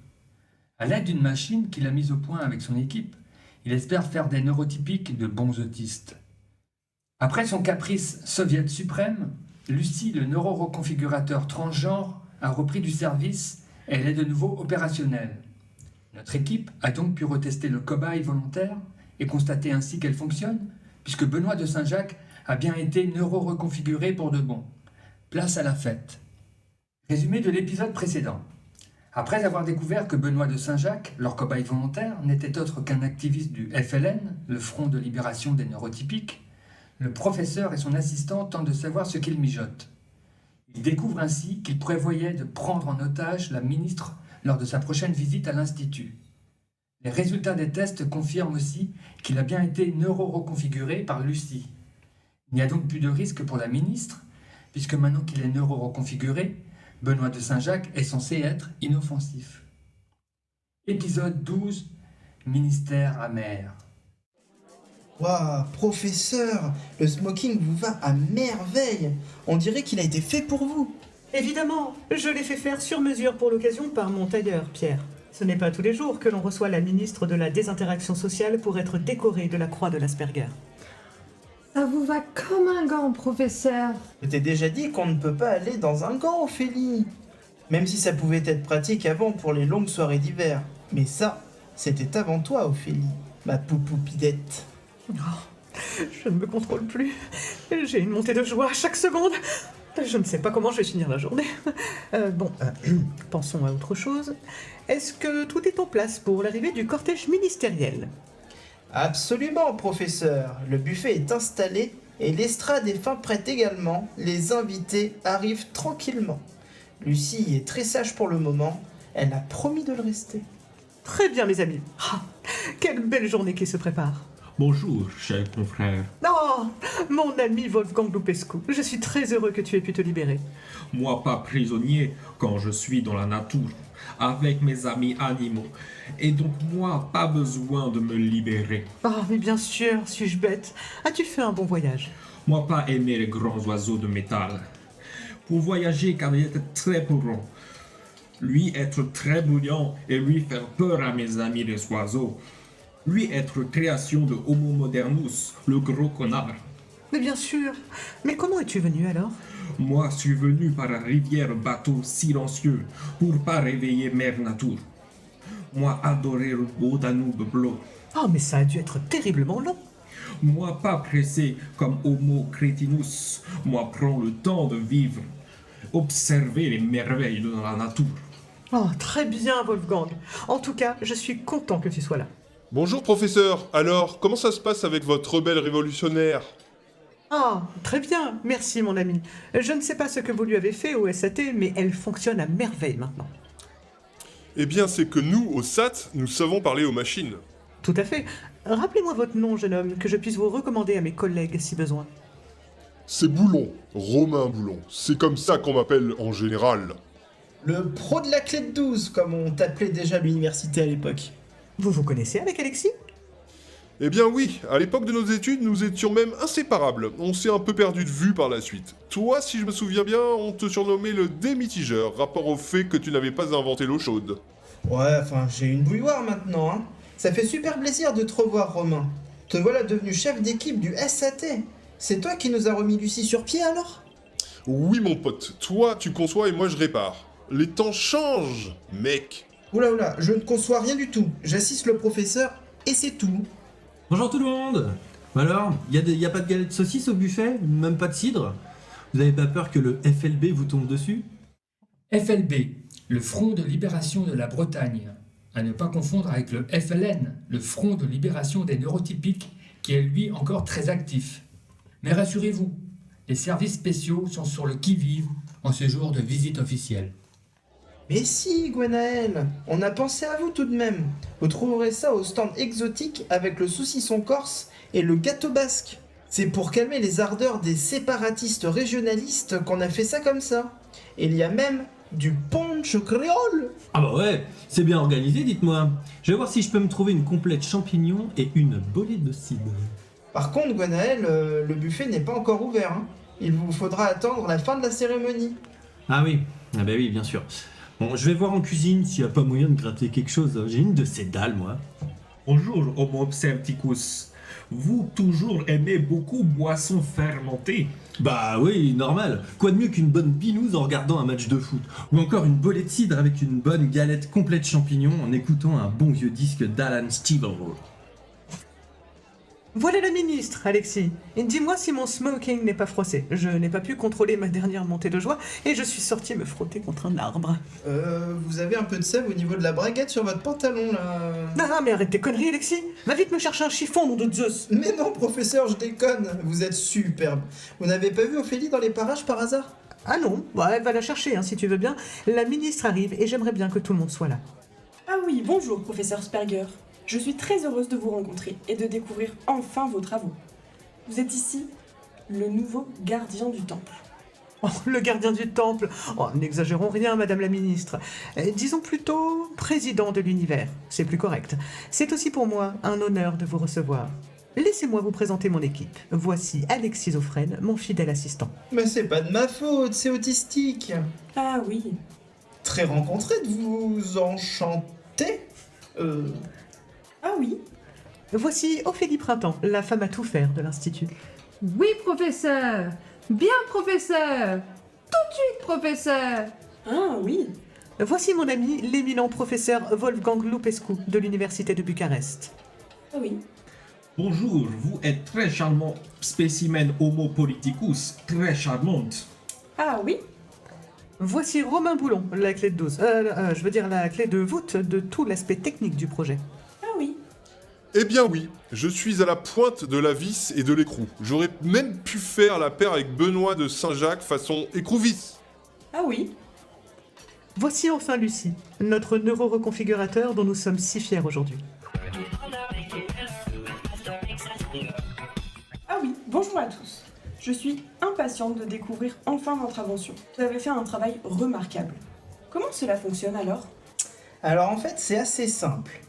[SPEAKER 13] À l'aide d'une machine qu'il a mise au point avec son équipe, il espère faire des neurotypiques de bons autistes. Après son caprice soviète suprême,
[SPEAKER 15] Lucie, le neuroreconfigurateur transgenre, a repris du service et elle est de nouveau opérationnelle. Notre équipe a donc pu retester le cobaye volontaire et constater ainsi qu'elle fonctionne, puisque Benoît de Saint-Jacques a bien été neuroreconfiguré pour de bon. Place à la fête. Résumé de l'épisode précédent. Après avoir découvert que Benoît de Saint-Jacques, leur cobaye volontaire, n'était autre qu'un activiste du FLN, le Front de Libération des Neurotypiques, le professeur et son assistant tentent de savoir ce qu'il mijote. Ils découvrent ainsi qu'il prévoyait de prendre en otage la ministre lors de sa prochaine visite à l'Institut. Les résultats des tests confirment aussi qu'il a bien été neuroreconfiguré par Lucie. Il n'y a donc plus de risque pour la ministre, puisque maintenant qu'il est neuroreconfiguré, Benoît de Saint-Jacques est censé être inoffensif. Épisode 12, Ministère amer.
[SPEAKER 5] Waouh, professeur, le smoking vous va à merveille. On dirait qu'il a été fait pour vous.
[SPEAKER 7] Évidemment, je l'ai fait faire sur mesure pour l'occasion par mon tailleur, Pierre. Ce n'est pas tous les jours que l'on reçoit la ministre de la Désinteraction sociale pour être décorée de la croix de l'Asperger.
[SPEAKER 3] Ça vous va comme un gant, professeur.
[SPEAKER 5] Je t'ai déjà dit qu'on ne peut pas aller dans un gant, Ophélie. Même si ça pouvait être pratique avant pour les longues soirées d'hiver. Mais ça, c'était avant toi, Ophélie, ma poupoupidette.
[SPEAKER 7] Oh, je ne me contrôle plus. J'ai une montée de joie chaque seconde. Je ne sais pas comment je vais finir la journée. Pensons à autre chose. Est-ce que tout est en place pour l'arrivée du cortège ministériel ?
[SPEAKER 5] Absolument, professeur. Le buffet est installé et l'estrade est fin prête également. Les invités arrivent tranquillement. Lucie est très sage pour le moment. Elle a promis de le rester.
[SPEAKER 7] Très bien, mes amis. Ah, quelle belle journée qui se prépare.
[SPEAKER 1] Bonjour, cher confrère.
[SPEAKER 7] Oh, mon ami Wolfgang Lupescu, je suis très heureux que tu aies pu te libérer.
[SPEAKER 1] Moi pas prisonnier quand je suis dans la nature, avec mes amis animaux. Et donc moi pas besoin de me libérer.
[SPEAKER 7] Oh, mais bien sûr, suis-je bête. As-tu fait un bon voyage ?
[SPEAKER 1] Moi pas aimer les grands oiseaux de métal. Pour voyager car il était très courant. Lui être très brillant et lui faire peur à mes amis les oiseaux. Lui être création de Homo modernus, le gros connard.
[SPEAKER 7] Mais bien sûr. Mais comment es-tu venu alors ?
[SPEAKER 1] Moi suis venu par la rivière bateau silencieux pour pas réveiller mère nature. Moi adorer le beau Danube bleu.
[SPEAKER 7] Oh, mais ça a dû être terriblement long.
[SPEAKER 1] Moi pas pressé comme Homo cretinus. Moi prends le temps de vivre. Observer les merveilles de la nature.
[SPEAKER 7] Oh, très bien, Wolfgang. En tout cas, je suis content que tu sois là.
[SPEAKER 10] Bonjour professeur, alors comment ça se passe avec votre rebelle révolutionnaire ?
[SPEAKER 7] Ah, très bien, merci mon ami. Je ne sais pas ce que vous lui avez fait au SAT, mais elle fonctionne à merveille maintenant.
[SPEAKER 10] Eh bien c'est que nous, au SAT, nous savons parler aux machines.
[SPEAKER 7] Tout à fait. Rappelez-moi votre nom, jeune homme, que je puisse vous recommander à mes collègues si besoin.
[SPEAKER 10] C'est Boulon, Romain Boulon. C'est comme ça qu'on m'appelle en général.
[SPEAKER 5] Le pro de la clé de 12, comme on t'appelait déjà à l'université à l'époque.
[SPEAKER 7] Vous vous connaissez avec Alexis ?
[SPEAKER 10] Eh bien oui, à l'époque de nos études, nous étions même inséparables. On s'est un peu perdu de vue par la suite. Toi, si je me souviens bien, on te surnommait le démitigeur, rapport au fait que tu n'avais pas inventé l'eau chaude.
[SPEAKER 5] Ouais, enfin, j'ai une bouilloire maintenant, hein. Ça fait super plaisir de te revoir, Romain. Te voilà devenu chef d'équipe du SAT. C'est toi qui nous as remis Lucie sur pied, alors ?
[SPEAKER 10] Oui, mon pote. Toi, tu conçois et moi, je répare. Les temps changent, mec.
[SPEAKER 5] Oula, je ne conçois rien du tout. J'assiste le professeur et c'est tout.
[SPEAKER 4] Bonjour tout le monde. Alors, y a pas de galette de saucisse au buffet ? Même pas de cidre ? Vous avez pas peur que le FLB vous tombe dessus ?
[SPEAKER 15] FLB, le Front de Libération de la Bretagne. À ne pas confondre avec le FLN, le Front de Libération des Neurotypiques, qui est lui encore très actif. Mais rassurez-vous, les services spéciaux sont sur le qui-vive en ce jour de visite officielle.
[SPEAKER 5] Mais si, Gwenaël, on a pensé à vous tout de même. Vous trouverez ça au stand exotique avec le saucisson corse et le gâteau basque. C'est pour calmer les ardeurs des séparatistes régionalistes qu'on a fait ça comme ça. Et il y a même du punch créole.
[SPEAKER 4] Ah bah ouais, c'est bien organisé, dites-moi. Je vais voir si je peux me trouver une complète champignon et une bolée de cidre.
[SPEAKER 5] Par contre, Gwenaël, le buffet n'est pas encore ouvert. Hein. Il vous faudra attendre la fin de la cérémonie.
[SPEAKER 4] Ah oui, ah bah oui, bien sûr. Bon, je vais voir en cuisine s'il n'y a pas moyen de gratter quelque chose. J'ai une de ces dalles, moi.
[SPEAKER 1] Bonjour, Homo pserticus.
[SPEAKER 16] Vous toujours aimez beaucoup boissons fermentées.
[SPEAKER 17] Bah oui, normal. Quoi de mieux qu'une bonne binouse en regardant un match de foot? Ou encore une bolée de cidre avec une bonne galette complète champignons en écoutant un bon vieux disque d'Alan Stivell.
[SPEAKER 18] Voilà le ministre, Alexis. Dis-moi si mon smoking n'est pas froissé. Je n'ai pas pu contrôler ma dernière montée de joie et je suis sorti me frotter contre un arbre.
[SPEAKER 5] Vous avez un peu de sève au niveau de la braguette sur votre pantalon, là.
[SPEAKER 18] Ah, mais arrête tes conneries, Alexis. Va vite me chercher un chiffon, nom de Zeus.
[SPEAKER 5] Mais non, professeur, je déconne. Vous êtes superbe. Vous n'avez pas vu Ophélie dans les parages par hasard?
[SPEAKER 18] Ah non, bah, elle va la chercher, hein, si tu veux bien. La ministre arrive et j'aimerais bien que tout le monde soit là.
[SPEAKER 19] Ah oui, bonjour, professeur Sperger. Je suis très heureuse de vous rencontrer et de découvrir enfin vos travaux. Vous êtes ici le nouveau gardien du temple.
[SPEAKER 18] Oh, le gardien du temple. Oh, n'exagérons rien, madame la ministre. Disons plutôt président de l'univers. C'est plus correct. C'est aussi pour moi un honneur de vous recevoir. Laissez-moi vous présenter mon équipe. Voici Alexis Zofren, mon fidèle assistant.
[SPEAKER 5] Mais c'est pas de ma faute, c'est autistique.
[SPEAKER 19] Ah oui.
[SPEAKER 5] Très rencontré de vous enchanter.
[SPEAKER 19] Ah oui.
[SPEAKER 18] Voici Ophélie Printemps, la femme à tout faire de l'Institut.
[SPEAKER 20] Oui, professeur. Bien, professeur. Tout de suite, professeur.
[SPEAKER 19] Ah oui.
[SPEAKER 18] Voici mon ami, l'éminent professeur Wolfgang Lupescu de l'Université de Bucarest.
[SPEAKER 19] Ah oui.
[SPEAKER 16] Bonjour, vous êtes très charmant spécimen Homo politicus, très charmante.
[SPEAKER 19] Ah oui.
[SPEAKER 18] Voici Romain Boulon, la clé de 12. La clé de voûte de tout l'aspect technique du projet.
[SPEAKER 19] Ah oui.
[SPEAKER 10] Eh bien oui, je suis à la pointe de la vis et de l'écrou. J'aurais même pu faire la paire avec Benoît de Saint-Jacques façon écrou-vis.
[SPEAKER 19] Ah oui.
[SPEAKER 18] Voici enfin Lucie, notre neuroreconfigurateur dont nous sommes si fiers aujourd'hui.
[SPEAKER 19] Ah oui, bonjour à tous. Je suis impatiente de découvrir enfin votre invention. Vous avez fait un travail remarquable. Comment cela fonctionne alors?
[SPEAKER 5] Alors en fait, c'est assez simple.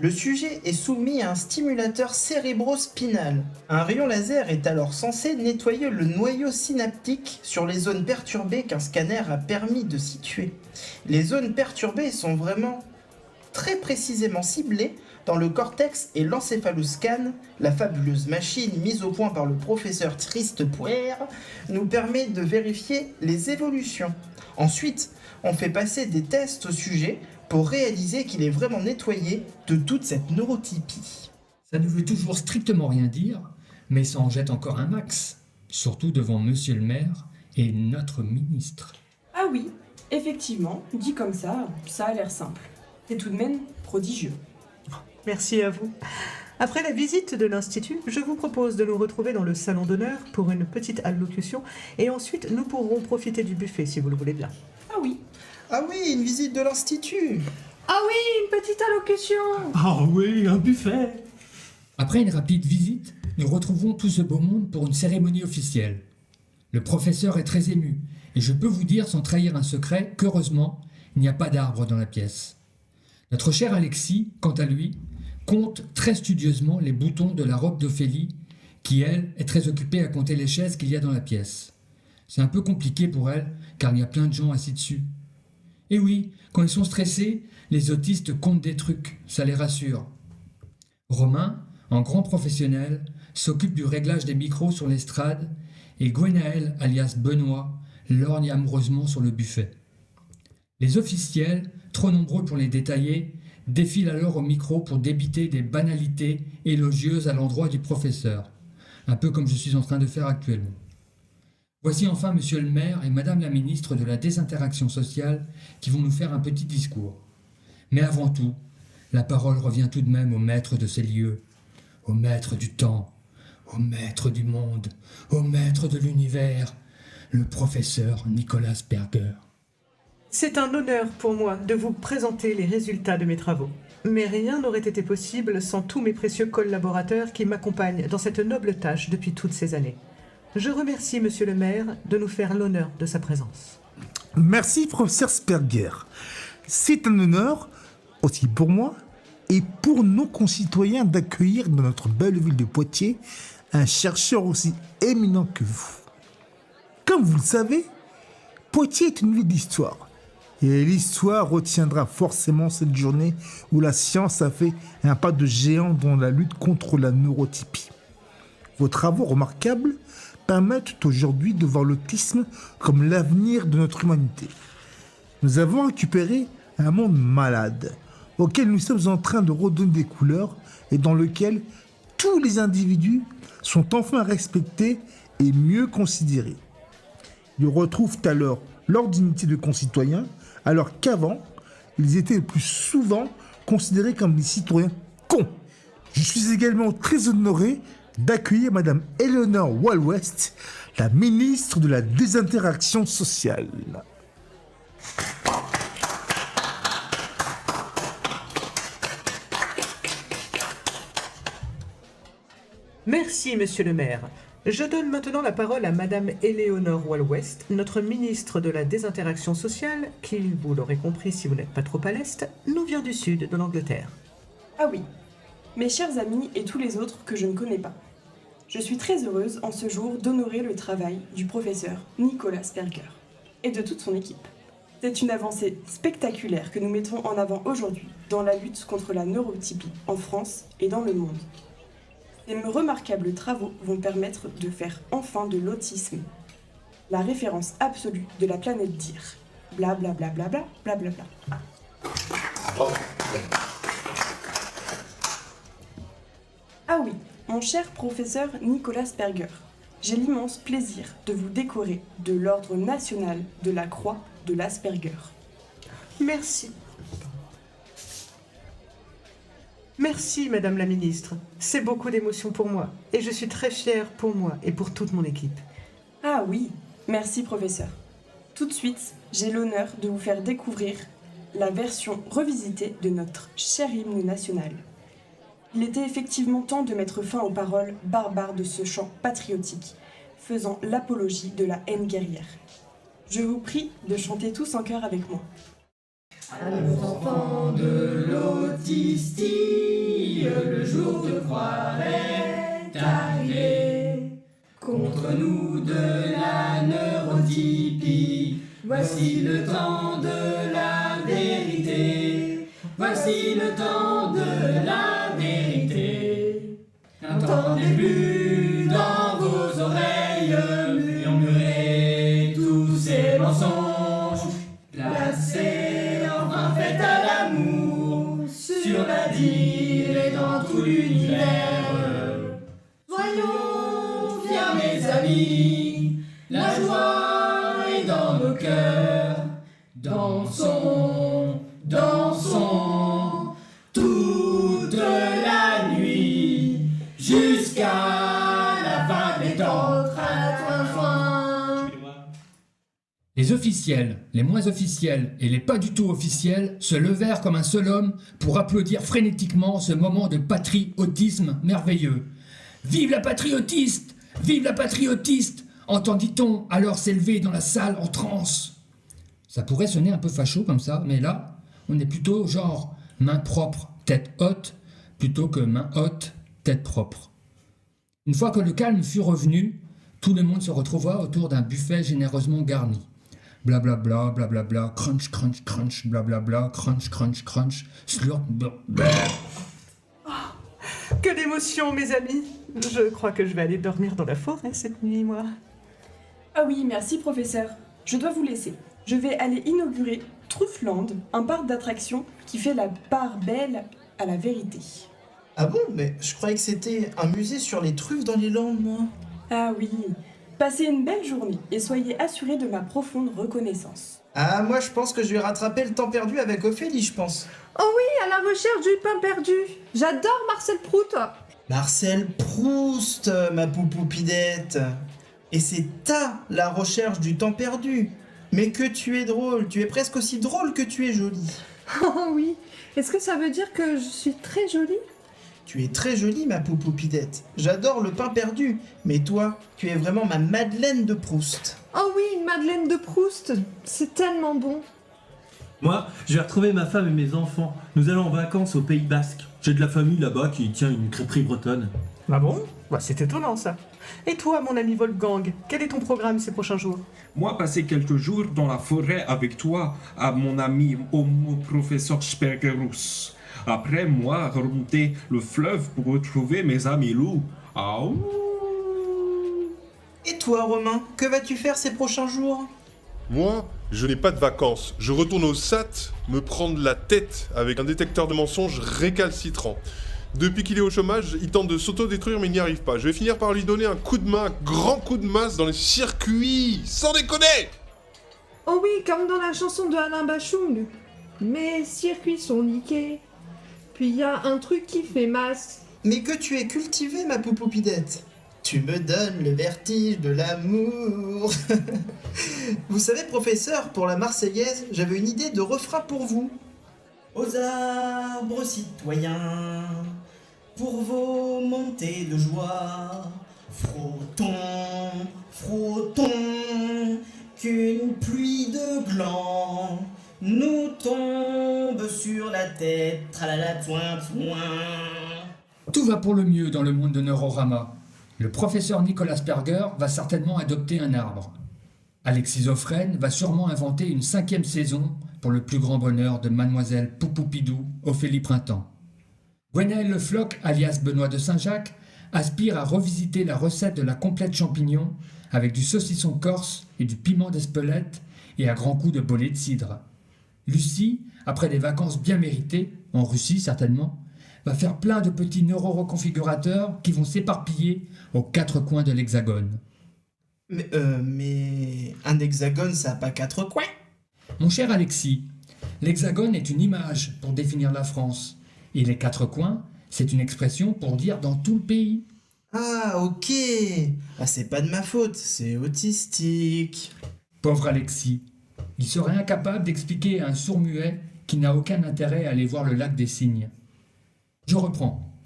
[SPEAKER 5] Le sujet est soumis à un stimulateur cérébrospinal. Un rayon laser est alors censé nettoyer le noyau synaptique sur les zones perturbées qu'un scanner a permis de situer. Les zones perturbées sont vraiment très précisément ciblées dans le cortex et l'encéphaloscan. La fabuleuse machine mise au point par le professeur Tristepouer nous permet de vérifier les évolutions. Ensuite, on fait passer des tests au sujet pour réaliser qu'il est vraiment nettoyé de toute cette neurotypie.
[SPEAKER 15] Ça ne veut toujours strictement rien dire, mais ça en jette encore un max, surtout devant monsieur le maire et notre ministre.
[SPEAKER 19] Ah oui, effectivement, dit comme ça a l'air simple. C'est tout de même prodigieux.
[SPEAKER 18] Merci à vous. Après la visite de l'Institut, je vous propose de nous retrouver dans le salon d'honneur pour une petite allocution et ensuite nous pourrons profiter du buffet si vous le voulez bien.
[SPEAKER 19] Ah oui.
[SPEAKER 5] Ah oui, une visite de l'Institut.
[SPEAKER 20] Ah oui, une petite allocution.
[SPEAKER 16] Ah oui, un buffet.
[SPEAKER 15] Après une rapide visite, nous retrouvons tout ce beau monde pour une cérémonie officielle. Le professeur est très ému, et je peux vous dire sans trahir un secret qu'heureusement, il n'y a pas d'arbre dans la pièce. Notre cher Alexis, quant à lui, compte très studieusement les boutons de la robe d'Ophélie, qui, elle, est très occupée à compter les chaises qu'il y a dans la pièce. C'est un peu compliqué pour elle, car il y a plein de gens assis dessus. Et oui, quand ils sont stressés, les autistes comptent des trucs, ça les rassure. Romain, en grand professionnel, s'occupe du réglage des micros sur l'estrade, et Gwenaël, alias Benoît, lorgne amoureusement sur le buffet. Les officiels, trop nombreux pour les détailler, défilent alors au micro pour débiter des banalités élogieuses à l'endroit du professeur, un peu comme je suis en train de faire actuellement. Voici enfin monsieur le maire et madame la ministre de la désinteraction sociale qui vont nous faire un petit discours. Mais avant tout, la parole revient tout de même au maître de ces lieux, au maître du temps, au maître du monde, au maître de l'univers, le professeur Nicolas Sperger.
[SPEAKER 18] C'est un honneur pour moi de vous présenter les résultats de mes travaux. Mais rien n'aurait été possible sans tous mes précieux collaborateurs qui m'accompagnent dans cette noble tâche depuis toutes ces années. Je remercie monsieur le maire de nous faire l'honneur de sa présence.
[SPEAKER 9] Merci, professeur Sperger. C'est un honneur, aussi pour moi, et pour nos concitoyens d'accueillir dans notre belle ville de Poitiers un chercheur aussi éminent que vous. Comme vous le savez, Poitiers est une ville d'histoire. Et l'histoire retiendra forcément cette journée où la science a fait un pas de géant dans la lutte contre la neurotypie. Vos travaux remarquables permettent aujourd'hui de voir l'autisme comme l'avenir de notre humanité. Nous avons récupéré un monde malade, auquel nous sommes en train de redonner des couleurs et dans lequel tous les individus sont enfin respectés et mieux considérés. Ils retrouvent alors leur dignité de concitoyens, alors qu'avant, ils étaient le plus souvent considérés comme des citoyens cons. Je suis également très honoré d'accueillir Madame Eleanor Wall-West, la ministre de la Désinteraction sociale.
[SPEAKER 18] Merci, monsieur le maire. Je donne maintenant la parole à Madame Eleanor Wall-West, notre ministre de la Désinteraction sociale, qui, vous l'aurez compris si vous n'êtes pas trop à l'est, nous vient du sud de l'Angleterre.
[SPEAKER 19] Ah oui, mes chers amis et tous les autres que je ne connais pas. Je suis très heureuse en ce jour d'honorer le travail du professeur Nicolas Asperger et de toute son équipe. C'est une avancée spectaculaire que nous mettons en avant aujourd'hui dans la lutte contre la neurotypie en France et dans le monde. Ces remarquables travaux vont permettre de faire enfin de l'autisme la référence absolue de la planète Dire. Bla bla bla bla bla bla bla bla. Ah oui, mon cher professeur Nicolas Asperger, j'ai l'immense plaisir de vous décorer de l'Ordre national de la Croix de l'Asperger.
[SPEAKER 18] Merci. Merci, Madame la Ministre. C'est beaucoup d'émotion pour moi. Et je suis très fière pour moi et pour toute mon équipe.
[SPEAKER 19] Ah oui, merci professeur. Tout de suite, j'ai l'honneur de vous faire découvrir la version revisitée de notre cher hymne national. Il était effectivement temps de mettre fin aux paroles barbares de ce chant patriotique, faisant l'apologie de la haine guerrière. Je vous prie de chanter tous en chœur avec moi.
[SPEAKER 21] À nos enfants de l'autistie, le jour de croire est arrivé. Contre nous de la neurotypie, voici le temps de la vérité. Voici le temps de la vérité. Entendez-vous dans vos oreilles murmurer tous ces mensonges, placés enfin faits à l'amour, sur la dire et dans tout l'univers. Soyons fiers mes amis, la joie est dans nos cœurs. Dansons, dansons, toute la nuit, jusqu'à la fin des temps, fin.
[SPEAKER 13] Les officiels, les moins officiels et les pas du tout officiels se levèrent comme un seul homme pour applaudir frénétiquement ce moment de patriotisme merveilleux. Vive la patriotiste! Vive la patriotiste! Entendit-on alors s'élever dans la salle en transe. Ça pourrait sonner un peu facho comme ça, mais là, on est plutôt genre main propre, tête haute, plutôt que main haute, tête propre. Une fois que le calme fut revenu, tout le monde se retrouva autour d'un buffet généreusement garni. Blablabla, blablabla, crunch, crunch, crunch, blablabla, crunch, crunch, crunch, slurp, blablabla.
[SPEAKER 18] Que d'émotion, mes amis! Je crois que je vais aller dormir dans la forêt cette nuit, moi.
[SPEAKER 19] Ah oui, merci professeur. Je dois vous laisser. Je vais aller inaugurer Truffland, un parc d'attractions qui fait la part belle à la vérité.
[SPEAKER 22] Ah bon? Mais je croyais que c'était un musée sur les truffes dans les Landes, moi.
[SPEAKER 19] Ah oui. Passez une belle journée et soyez assurés de ma profonde reconnaissance.
[SPEAKER 22] Ah, moi je pense que je vais rattraper le temps perdu avec Ophélie, je pense.
[SPEAKER 20] Oh oui, à la recherche du pain perdu. J'adore Marcel Proust.
[SPEAKER 22] Marcel Proust, ma poupoupidette. Et c'est la recherche du temps perdu. Mais que tu es drôle, tu es presque aussi drôle que tu es jolie.
[SPEAKER 20] Oh oui, est-ce que ça veut dire que je suis très jolie?
[SPEAKER 22] Tu es très jolie, ma poupoupidette. J'adore le pain perdu. Mais toi, tu es vraiment ma Madeleine de Proust.
[SPEAKER 20] Oh oui, une Madeleine de Proust. C'est tellement bon.
[SPEAKER 17] Moi, je vais retrouver ma femme et mes enfants. Nous allons en vacances au Pays Basque. J'ai de la famille là-bas qui tient une crêperie bretonne.
[SPEAKER 18] Ah bon? Bah, c'est étonnant ça. Et toi, mon ami Wolfgang, quel est ton programme ces prochains jours?
[SPEAKER 16] Moi, passer quelques jours dans la forêt avec toi, à mon ami homo professeur Spergerus. Après, moi, remonter le fleuve pour retrouver mes amis loups. Ah ouh.
[SPEAKER 22] Et toi, Romain, que vas-tu faire ces prochains jours?
[SPEAKER 10] Moi, je n'ai pas de vacances. Je retourne au SAT me prendre la tête avec un détecteur de mensonges récalcitrant. Depuis qu'il est au chômage, il tente de s'auto-détruire mais il n'y arrive pas. Je vais finir par lui donner un coup de main, un grand coup de masse dans les circuits, sans déconner!
[SPEAKER 20] Oh oui, comme dans la chanson de Alain Bachung. Mes circuits sont niqués. Puis il y a un truc qui fait masse.
[SPEAKER 22] Mais que tu es cultivé, ma poupoupidette. Tu me donnes le vertige de l'amour. Vous savez, professeur, pour la Marseillaise, j'avais une idée de refrain pour vous. Aux arbres citoyens, pour vos montées de joie, frottons, frottons, qu'une pluie de glands nous tombe sur la tête, tralala point point.
[SPEAKER 15] Tout va pour le mieux dans le monde de Neurorama. Le professeur Nicolas Asperger va certainement adopter un arbre. Alexis Offren va sûrement inventer une 5e saison pour le plus grand bonheur de Mademoiselle Poupoupidou, Ophélie Printemps. Gwenaël Le Floch, alias Benoît de Saint-Jacques, aspire à revisiter la recette de la complète champignon avec du saucisson corse et du piment d'Espelette et à grands coups de bolée de cidre. Lucie, après des vacances bien méritées, en Russie certainement, va faire plein de petits neuroreconfigurateurs qui vont s'éparpiller aux 4 coins de l'hexagone.
[SPEAKER 22] Mais un hexagone, ça n'a pas 4 coins.
[SPEAKER 15] Mon cher Alexis, l'hexagone est une image pour définir la France, et les 4 coins, c'est une expression pour dire dans tout le pays.
[SPEAKER 22] Ah, ok. Ah, c'est pas de ma faute, c'est autistique.
[SPEAKER 15] Pauvre Alexis, il serait incapable d'expliquer à un sourd-muet qui n'a aucun intérêt à aller voir le lac des Cygnes. Je reprends.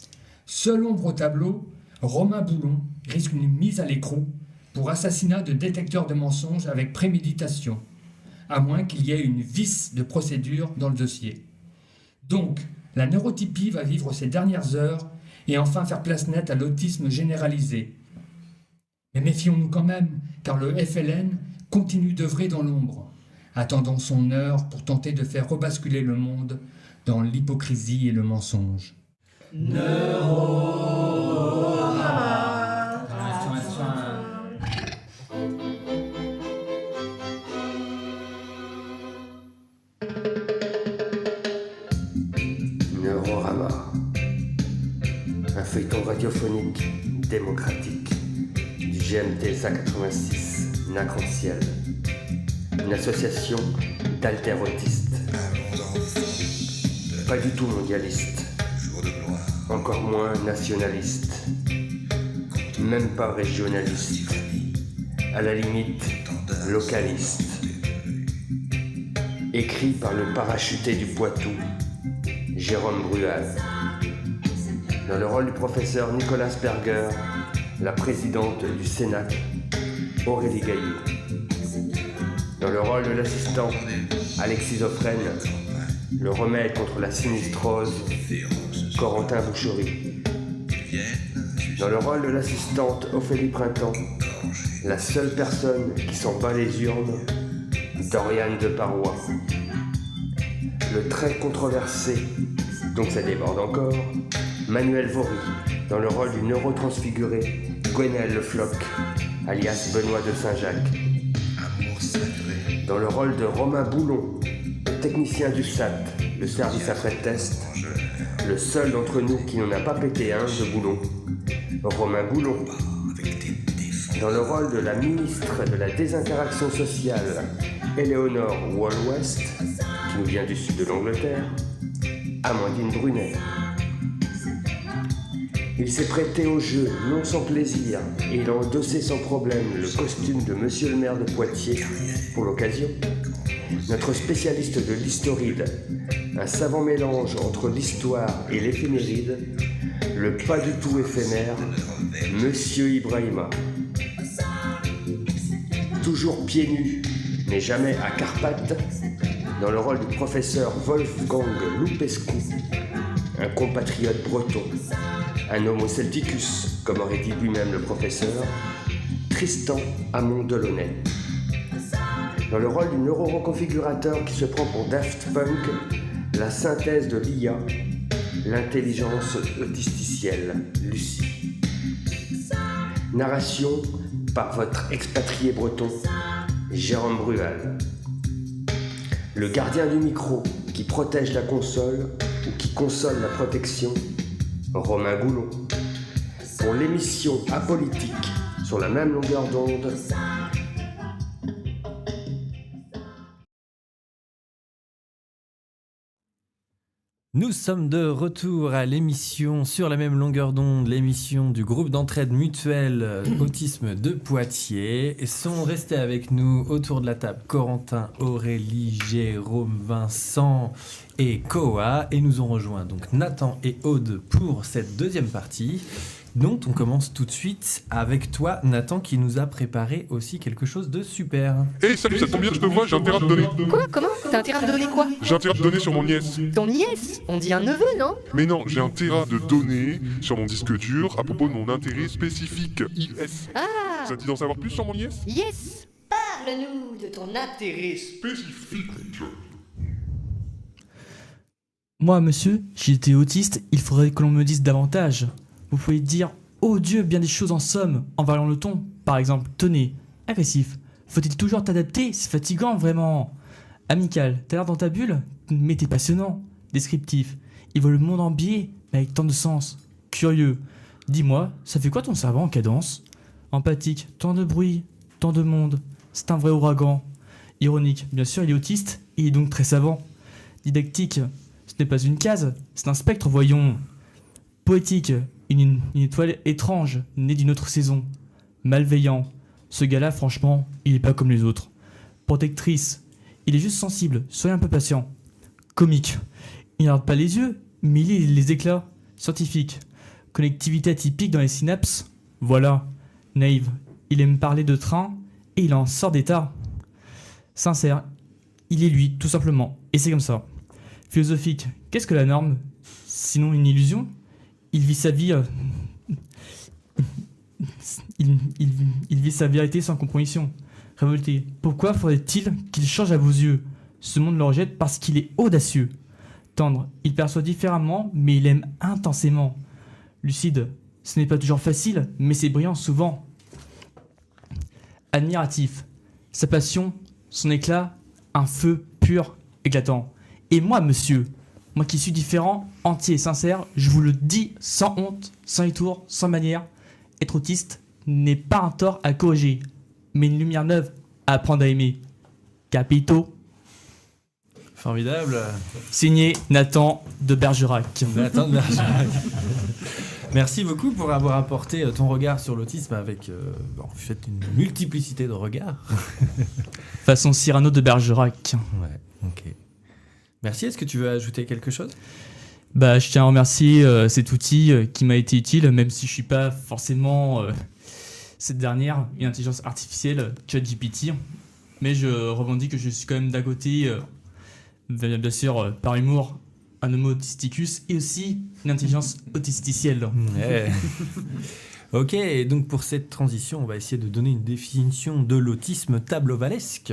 [SPEAKER 15] Seul ombre au tableau, Romain Boulon risque une mise à l'écrou pour assassinat de détecteur de mensonges avec préméditation, à moins qu'il y ait une vice de procédure dans le dossier. Donc, la neurotypie va vivre ses dernières heures et enfin faire place nette à l'autisme généralisé. Mais méfions-nous quand même, car le FLN continue d'œuvrer dans l'ombre, attendant son heure pour tenter de faire rebasculer le monde dans l'hypocrisie et le mensonge.
[SPEAKER 2] Neurorama, un feuilleton radiophonique démocratique du GMT 186 Nacre-en-Ciel, une association d'alter-autistes, pas du tout mondialiste, encore moins nationaliste, même pas régionaliste, à la limite localiste. Écrit par le parachuté du Poitou, Jérôme Brual. Dans le rôle du professeur Nicolas Asperger, la présidente du Sénat, Aurélie Gaillot. Dans le rôle de l'assistant, Alexis Offren, le remède contre la sinistrose, Corentin Boucherie. Dans le rôle de l'assistante Ophélie Printemps, la seule personne qui s'en bat les urnes, Doriane de Parois. Le très controversé, donc ça déborde encore, Manuel Vory, dans le rôle du neurotransfiguré Gwenaël Le Floch, alias Benoît de Saint-Jacques. Dans le rôle de Romain Boulon, le technicien du SAT, le service après-test, le seul d'entre nous qui n'en a pas pété un de Boulon, Romain Boulon. Dans le rôle de la ministre de la désinteraction sociale, Éléonore Wall-West, qui nous vient du sud de l'Angleterre, Amandine Brunet. Il s'est prêté au jeu, non sans plaisir, et il a endossé sans problème le costume de Monsieur le maire de Poitiers pour l'occasion. Notre spécialiste de l'historide, un savant mélange entre l'histoire et l'éphéméride, le pas du tout éphémère, Monsieur Ibrahima. Toujours pieds nus, mais jamais à Carpathie, dans le rôle du professeur Wolfgang Lupescu, un compatriote breton, un homo celticus, comme aurait dit lui-même le professeur, Tristan Hamon Delaunay. Dans le rôle du neuroreconfigurateur qui se prend pour Daft Punk, la synthèse de l'IA, l'intelligence autisticielle, Lucie. Narration, par votre expatrié breton, Jérôme Brual. Le gardien du micro qui protège la console ou qui console la protection, Romain Goulon. Pour l'émission Apolitique sur la même longueur d'onde,
[SPEAKER 4] Nous sommes de retour à l'émission sur la même longueur d'onde, l'émission du groupe d'entraide mutuelle Autisme de Poitiers. Et sont restés avec nous autour de la table Corentin, Aurélie, Jérôme, Vincent et Koa. Et nous ont rejoint donc Nathan et Aude pour cette deuxième partie. dont on commence tout de suite avec toi, Nathan, qui nous a préparé aussi quelque chose de super.
[SPEAKER 10] Hey, salut, ça tombe bien, je te vois, j'ai intérêt à te donner.
[SPEAKER 11] Quoi? Comment? T'as intérêt à me donner quoi?
[SPEAKER 10] J'ai intérêt à te donner sur mon nièce.
[SPEAKER 11] Ton nièce? On dit un neveu, non?
[SPEAKER 10] Mais non, j'ai intérêt de donner sur mon disque dur à propos de mon intérêt spécifique, IS.
[SPEAKER 11] Ah!
[SPEAKER 10] Ça te dit d'en savoir plus sur mon nièce?
[SPEAKER 11] Yes! Parle-nous de ton intérêt
[SPEAKER 10] spécifique.
[SPEAKER 6] Moi, monsieur, j'ai été autiste, il faudrait que l'on me dise davantage. Vous pouvez dire « Oh Dieu, bien des choses en somme » en variant le ton. Par exemple, tenez, agressif. Faut-il toujours t'adapter? C'est fatigant, vraiment. Amical, t'as l'air dans ta bulle, mais t'es passionnant. Descriptif, il voit le monde en biais, mais avec tant de sens. Curieux, dis-moi, ça fait quoi ton cerveau en cadence? Empathique, tant de bruit, tant de monde, c'est un vrai ouragan. Ironique, bien sûr, il est autiste, et il est donc très savant. Didactique, ce n'est pas une case, c'est un spectre, voyons. Poétique, une étoile étrange, née d'une autre saison. Malveillant, ce gars-là, franchement, il est pas comme les autres. Protectrice, il est juste sensible, soyez un peu patient. Comique, il ne regarde pas les yeux, mais il lit les éclats. Scientifique, connectivité atypique dans les synapses. Voilà. Naïve, il aime parler de train, et il en sort d'état. Sincère, il est lui, tout simplement, et c'est comme ça. Philosophique, qu'est-ce que la norme? Sinon une illusion? Il vit sa vie... il vit sa vérité sans compromission. Révolté, pourquoi faudrait-il qu'il change à vos yeux? Ce monde le rejette parce qu'il est audacieux. Tendre, il perçoit différemment, mais il aime intensément. Lucide, ce n'est pas toujours facile, mais c'est brillant souvent. Admiratif, sa passion, son éclat, un feu pur, éclatant. Et moi, monsieur, moi qui suis différent, entier et sincère, je vous le dis sans honte, sans détour, sans manière, être autiste n'est pas un tort à corriger, mais une lumière neuve à apprendre à aimer. Capito.
[SPEAKER 4] Formidable.
[SPEAKER 6] Signé Nathan de Bergerac.
[SPEAKER 4] Nathan de Bergerac. Merci beaucoup pour avoir apporté ton regard sur l'autisme avec en fait une multiplicité de regards.
[SPEAKER 6] Façon Cyrano de Bergerac.
[SPEAKER 4] Ouais, ok. Merci, est-ce que tu veux ajouter quelque chose?
[SPEAKER 6] Bah, je tiens à remercier cet outil qui m'a été utile, même si je suis pas forcément cette dernière, une intelligence artificielle, ChatGPT. Mais je revendique que je suis quand même d'un côté, bien sûr, par humour, un homo autisticus et aussi une intelligence autisticielle.
[SPEAKER 4] Ouais. Ok, et donc pour cette transition, on va essayer de donner une définition de l'autisme tableau-valesque.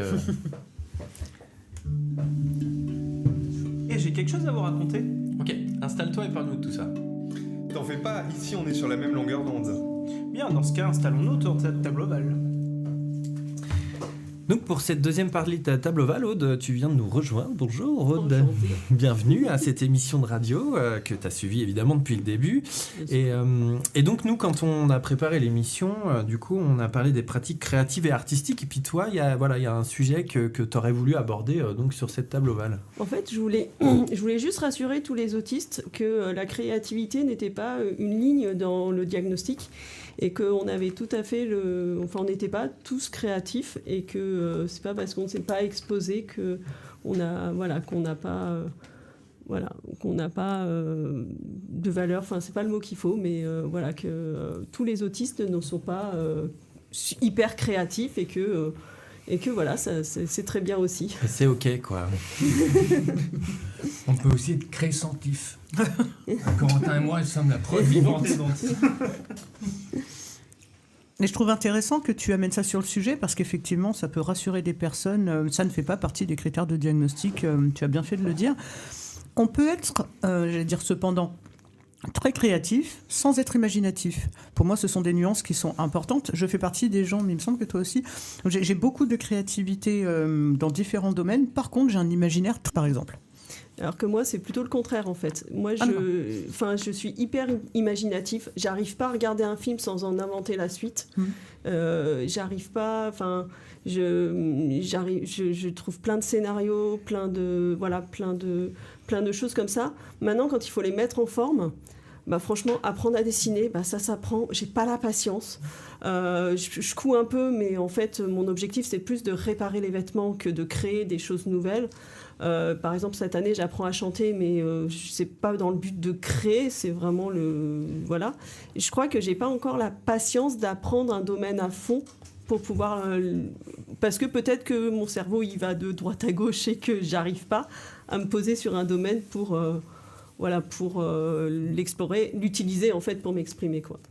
[SPEAKER 5] Et j'ai quelque chose à vous raconter.
[SPEAKER 4] Ok, installe-toi et parle-nous de tout ça.
[SPEAKER 8] T'en fais pas, ici on est sur la même longueur d'onde.
[SPEAKER 5] Bien, dans ce cas, installons-nous autour de cette table ovale.
[SPEAKER 4] Donc pour cette deuxième partie de ta table ovale, Aude, tu viens de nous rejoindre. Bonjour Aude. Bienvenue à cette émission de radio que tu as suivie évidemment depuis le début. Et donc nous, quand on a préparé l'émission, du coup on a parlé des pratiques créatives et artistiques. Et puis toi, il y a un sujet que tu aurais voulu aborder donc sur cette table ovale.
[SPEAKER 23] En fait, je voulais juste rassurer tous les autistes que la créativité n'était pas une ligne dans le diagnostic. Et qu'on avait tout à fait on n'était pas tous créatifs et que c'est pas parce qu'on ne s'est pas exposé qu'on n'a pas de valeur, enfin c'est pas le mot qu'il faut, mais que tous les autistes ne sont pas hyper créatifs et que voilà, c'est très bien aussi.
[SPEAKER 4] C'est ok quoi.
[SPEAKER 13] On peut aussi être créatif. Corentin et moi, nous sommes la preuve vivante.
[SPEAKER 7] Et je trouve intéressant que tu amènes ça sur le sujet parce qu'effectivement, ça peut rassurer des personnes. Ça ne fait pas partie des critères de diagnostic. Tu as bien fait de le dire. On peut être, cependant, très créatif sans être imaginatif. Pour moi, ce sont des nuances qui sont importantes. Je fais partie des gens, mais il me semble que toi aussi, j'ai beaucoup de créativité dans différents domaines. Par contre, j'ai un imaginaire, par exemple.
[SPEAKER 23] Alors que moi, c'est plutôt le contraire, en fait. Moi, je suis hyper imaginatif. J'arrive pas à regarder un film sans en inventer la suite. J'arrive pas... Enfin, je trouve plein de scénarios, plein de choses comme ça. Maintenant, quand il faut les mettre en forme... Bah franchement, apprendre à dessiner, bah ça s'apprend. J'ai pas la patience. Je coud un peu, mais en fait, mon objectif, c'est plus de réparer les vêtements que de créer des choses nouvelles. Par exemple, cette année, j'apprends à chanter, mais c'est pas dans le but de créer, c'est vraiment voilà. Et je crois que j'ai pas encore la patience d'apprendre un domaine à fond pour pouvoir... parce que peut-être que mon cerveau, il va de droite à gauche et que j'arrive pas à me poser sur un domaine pour l'explorer, l'utiliser en fait pour m'exprimer, quoi.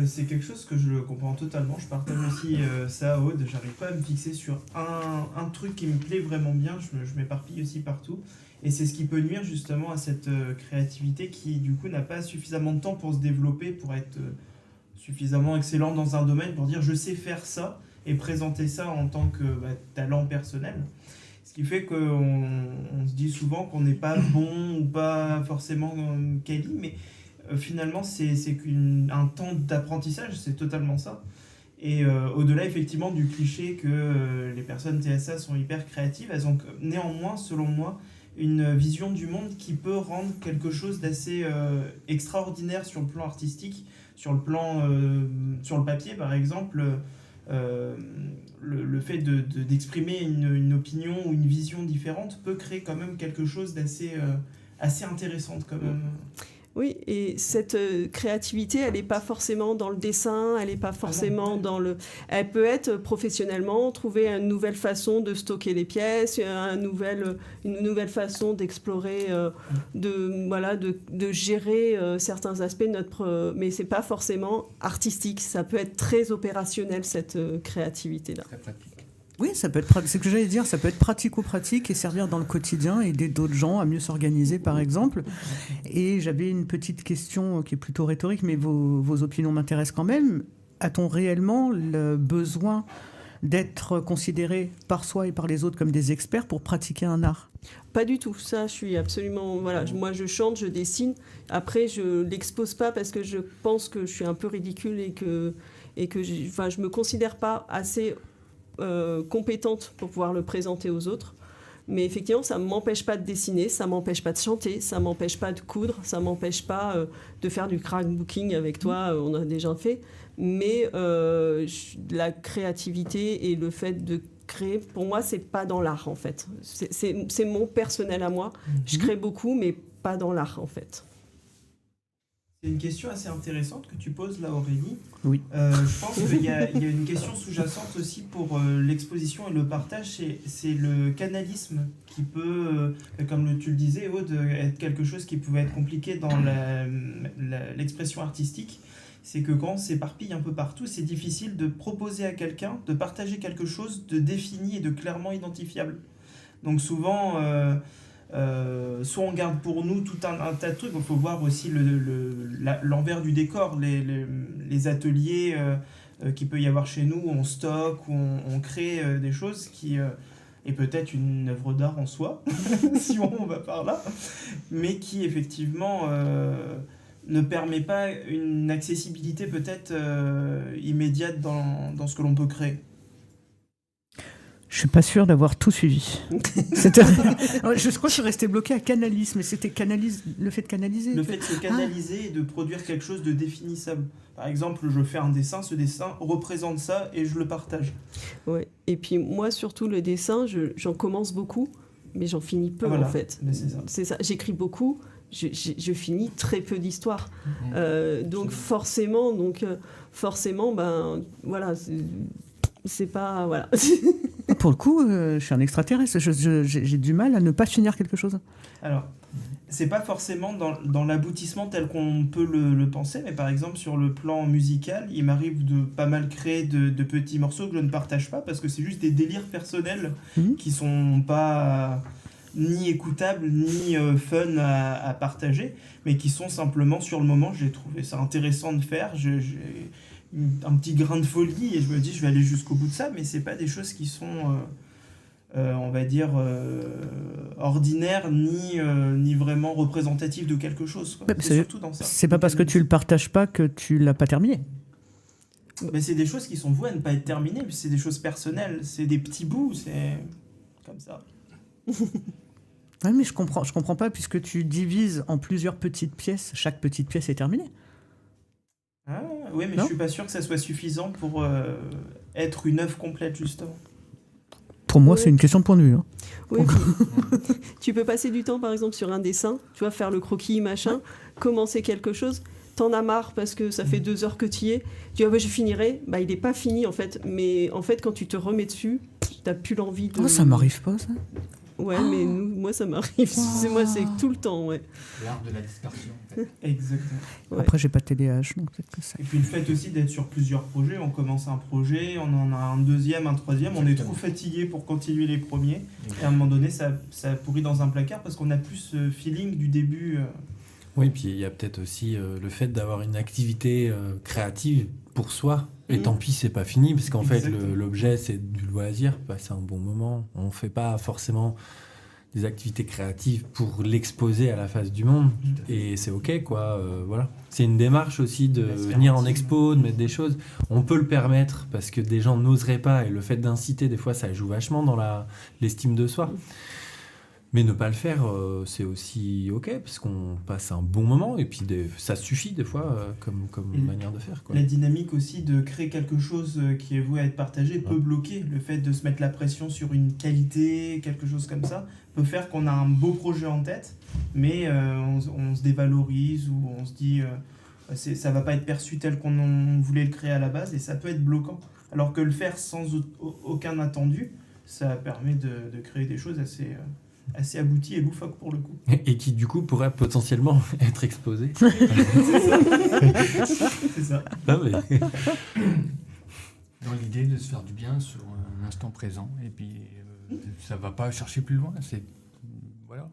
[SPEAKER 5] C'est quelque chose que je comprends totalement. Je partage aussi ça à Aude. J'arrive pas à me fixer sur un truc qui me plaît vraiment bien. Je m'éparpille aussi partout. Et c'est ce qui peut nuire justement à cette créativité qui du coup n'a pas suffisamment de temps pour se développer, pour être suffisamment excellent dans un domaine, pour dire je sais faire ça et présenter ça en tant que talent personnel. Ce qui fait qu'on se dit souvent qu'on n'est pas bon ou pas forcément quali, mais finalement c'est un temps d'apprentissage, c'est totalement ça. Et au-delà effectivement du cliché que les personnes TSA sont hyper créatives, elles ont néanmoins, selon moi, une vision du monde qui peut rendre quelque chose d'assez extraordinaire sur le plan artistique, sur le papier par exemple. Le fait d'exprimer une opinion ou une vision différente peut créer quand même quelque chose d'assez assez intéressant quand même.
[SPEAKER 23] Oui, et cette créativité, elle n'est pas forcément dans le dessin, elle n'est pas forcément dans le... Elle peut être professionnellement, trouver une nouvelle façon de stocker les pièces, une nouvelle façon d'explorer, de gérer certains aspects de notre... mais ce n'est pas forcément artistique, ça peut être très opérationnel, cette créativité-là.
[SPEAKER 13] Très pratique.
[SPEAKER 7] Oui, ça peut être, c'est ce que j'allais dire, ça peut être pratico-pratique et servir dans le quotidien, aider d'autres gens à mieux s'organiser, par exemple. Et j'avais une petite question qui est plutôt rhétorique, mais vos opinions m'intéressent quand même. A-t-on réellement le besoin d'être considéré par soi et par les autres comme des experts pour pratiquer un art ?
[SPEAKER 23] Pas du tout, ça je suis absolument... Voilà, moi je chante, je dessine, après je l'expose pas parce que je pense que je suis un peu ridicule et que je me considère pas assez... compétente pour pouvoir le présenter aux autres. Mais effectivement, ça ne m'empêche pas de dessiner, ça ne m'empêche pas de chanter, ça ne m'empêche pas de coudre, ça ne m'empêche pas de faire du scrapbooking avec toi, on a déjà fait. Mais la créativité et le fait de créer, pour moi, ce n'est pas dans l'art, en fait. C'est mon personnel à moi. Je crée beaucoup, mais pas dans l'art, en fait.
[SPEAKER 5] C'est une question assez intéressante que tu poses là, Aurélie.
[SPEAKER 7] Oui.
[SPEAKER 5] Je pense qu'il y a une question sous-jacente aussi pour l'exposition et le partage, c'est le canalisme qui peut, comme tu le disais, Aude, être quelque chose qui pouvait être compliqué dans l'expression artistique. C'est que quand on s'éparpille un peu partout, c'est difficile de proposer à quelqu'un de partager quelque chose de défini et de clairement identifiable. Donc souvent... soit on garde pour nous tout un tas de trucs, il faut voir aussi l'envers du décor, les ateliers qu'il peut y avoir chez nous, où on stocke, où on crée des choses qui est peut-être une œuvre d'art en soi, si on va par là, mais qui effectivement ne permet pas une accessibilité peut-être immédiate dans ce que l'on peut créer.
[SPEAKER 7] Je suis pas sûr d'avoir tout suivi. Je crois que je suis resté bloqué à canalisme, mais c'était le fait de canaliser.
[SPEAKER 5] Le fait de se canaliser et de produire quelque chose de définissable. Par exemple, je fais un dessin, ce dessin représente ça et je le partage.
[SPEAKER 23] Ouais. Et puis moi, surtout le dessin, j'en commence beaucoup, mais j'en finis peu en fait. C'est ça. J'écris beaucoup, je finis très peu d'histoires. Donc forcément, ben voilà. C'est pas... Voilà.
[SPEAKER 7] Pour le coup, je suis un extraterrestre. J'ai du mal à ne pas finir quelque chose.
[SPEAKER 5] Alors, c'est pas forcément dans l'aboutissement tel qu'on peut le penser, mais par exemple, sur le plan musical, il m'arrive de pas mal créer de petits morceaux que je ne partage pas, parce que c'est juste des délires personnels qui sont pas... ni écoutables, ni fun à partager, mais qui sont simplement sur le moment, j'ai trouvé ça intéressant de faire, j'ai un petit grain de folie et je me dis je vais aller jusqu'au bout de ça, mais c'est pas des choses qui sont on va dire ordinaires ni vraiment représentatives de quelque chose, quoi. C'est surtout dans ça.
[SPEAKER 7] C'est pas parce que tu le partages pas que tu l'as pas terminé.
[SPEAKER 5] Mais c'est des choses qui sont vouées à ne pas être terminées, puis c'est des choses personnelles, c'est des petits bouts, c'est comme ça.
[SPEAKER 7] Ouais, mais je comprends pas, puisque tu divises en plusieurs petites pièces, chaque petite pièce est terminée.
[SPEAKER 5] Ah, oui, mais je suis pas sûr que ça soit suffisant pour être une œuvre complète, justement.
[SPEAKER 7] Pour moi, c'est une question de point de vue. Hein.
[SPEAKER 23] Oui, tu peux passer du temps, par exemple, sur un dessin, tu vois, faire le croquis, machin, commencer quelque chose, t'en as marre parce que ça fait 2 heures que tu y es, tu dis ah bah je finirai, bah il est pas fini en fait, mais en fait quand tu te remets dessus, t'as plus l'envie de...
[SPEAKER 7] Oh, ça m'arrive pas ça.
[SPEAKER 23] Ouais, mais moi ça m'arrive, moi c'est tout le temps, ouais.
[SPEAKER 13] L'art de la dispersion, en fait.
[SPEAKER 5] Exactement.
[SPEAKER 23] Ouais.
[SPEAKER 7] Après, j'ai pas de TDAH, donc peut-être que ça...
[SPEAKER 5] Et puis le fait aussi d'être sur plusieurs projets, on commence un projet, on en a un deuxième, un troisième, on est trop fatigué pour continuer les premiers, et à un moment donné ça pourrit dans un placard parce qu'on n'a plus ce feeling du début.
[SPEAKER 4] Oui, puis il y a peut-être aussi le fait d'avoir une activité créative pour soi. Et tant pis, c'est pas fini, parce qu'en fait, l'objet, c'est du loisir, passer un bon moment. On fait pas forcément des activités créatives pour l'exposer à la face du monde. Et c'est OK, quoi. Voilà. C'est une démarche aussi de venir en expo, de mettre des choses. On peut le permettre, parce que des gens n'oseraient pas. Et le fait d'inciter, des fois, ça joue vachement dans l'estime de soi. Mais ne pas le faire, c'est aussi OK, parce qu'on passe un bon moment, et puis ça suffit des fois comme manière de faire, quoi.
[SPEAKER 5] La dynamique aussi de créer quelque chose qui est voué à être partagé peut bloquer. Le fait de se mettre la pression sur une qualité, quelque chose comme ça, peut faire qu'on a un beau projet en tête, mais on se dévalorise, ou on se dit ça va pas être perçu tel qu'on voulait le créer à la base, et ça peut être bloquant. Alors que le faire sans aucun attendu, ça permet de créer des choses assez abouti et loufoque pour le coup.
[SPEAKER 4] Et qui du coup pourrait potentiellement être exposé.
[SPEAKER 5] C'est ça.
[SPEAKER 4] Ah, mais...
[SPEAKER 13] Dans l'idée de se faire du bien sur un instant présent, et puis ça va pas chercher plus loin, c'est... Voilà.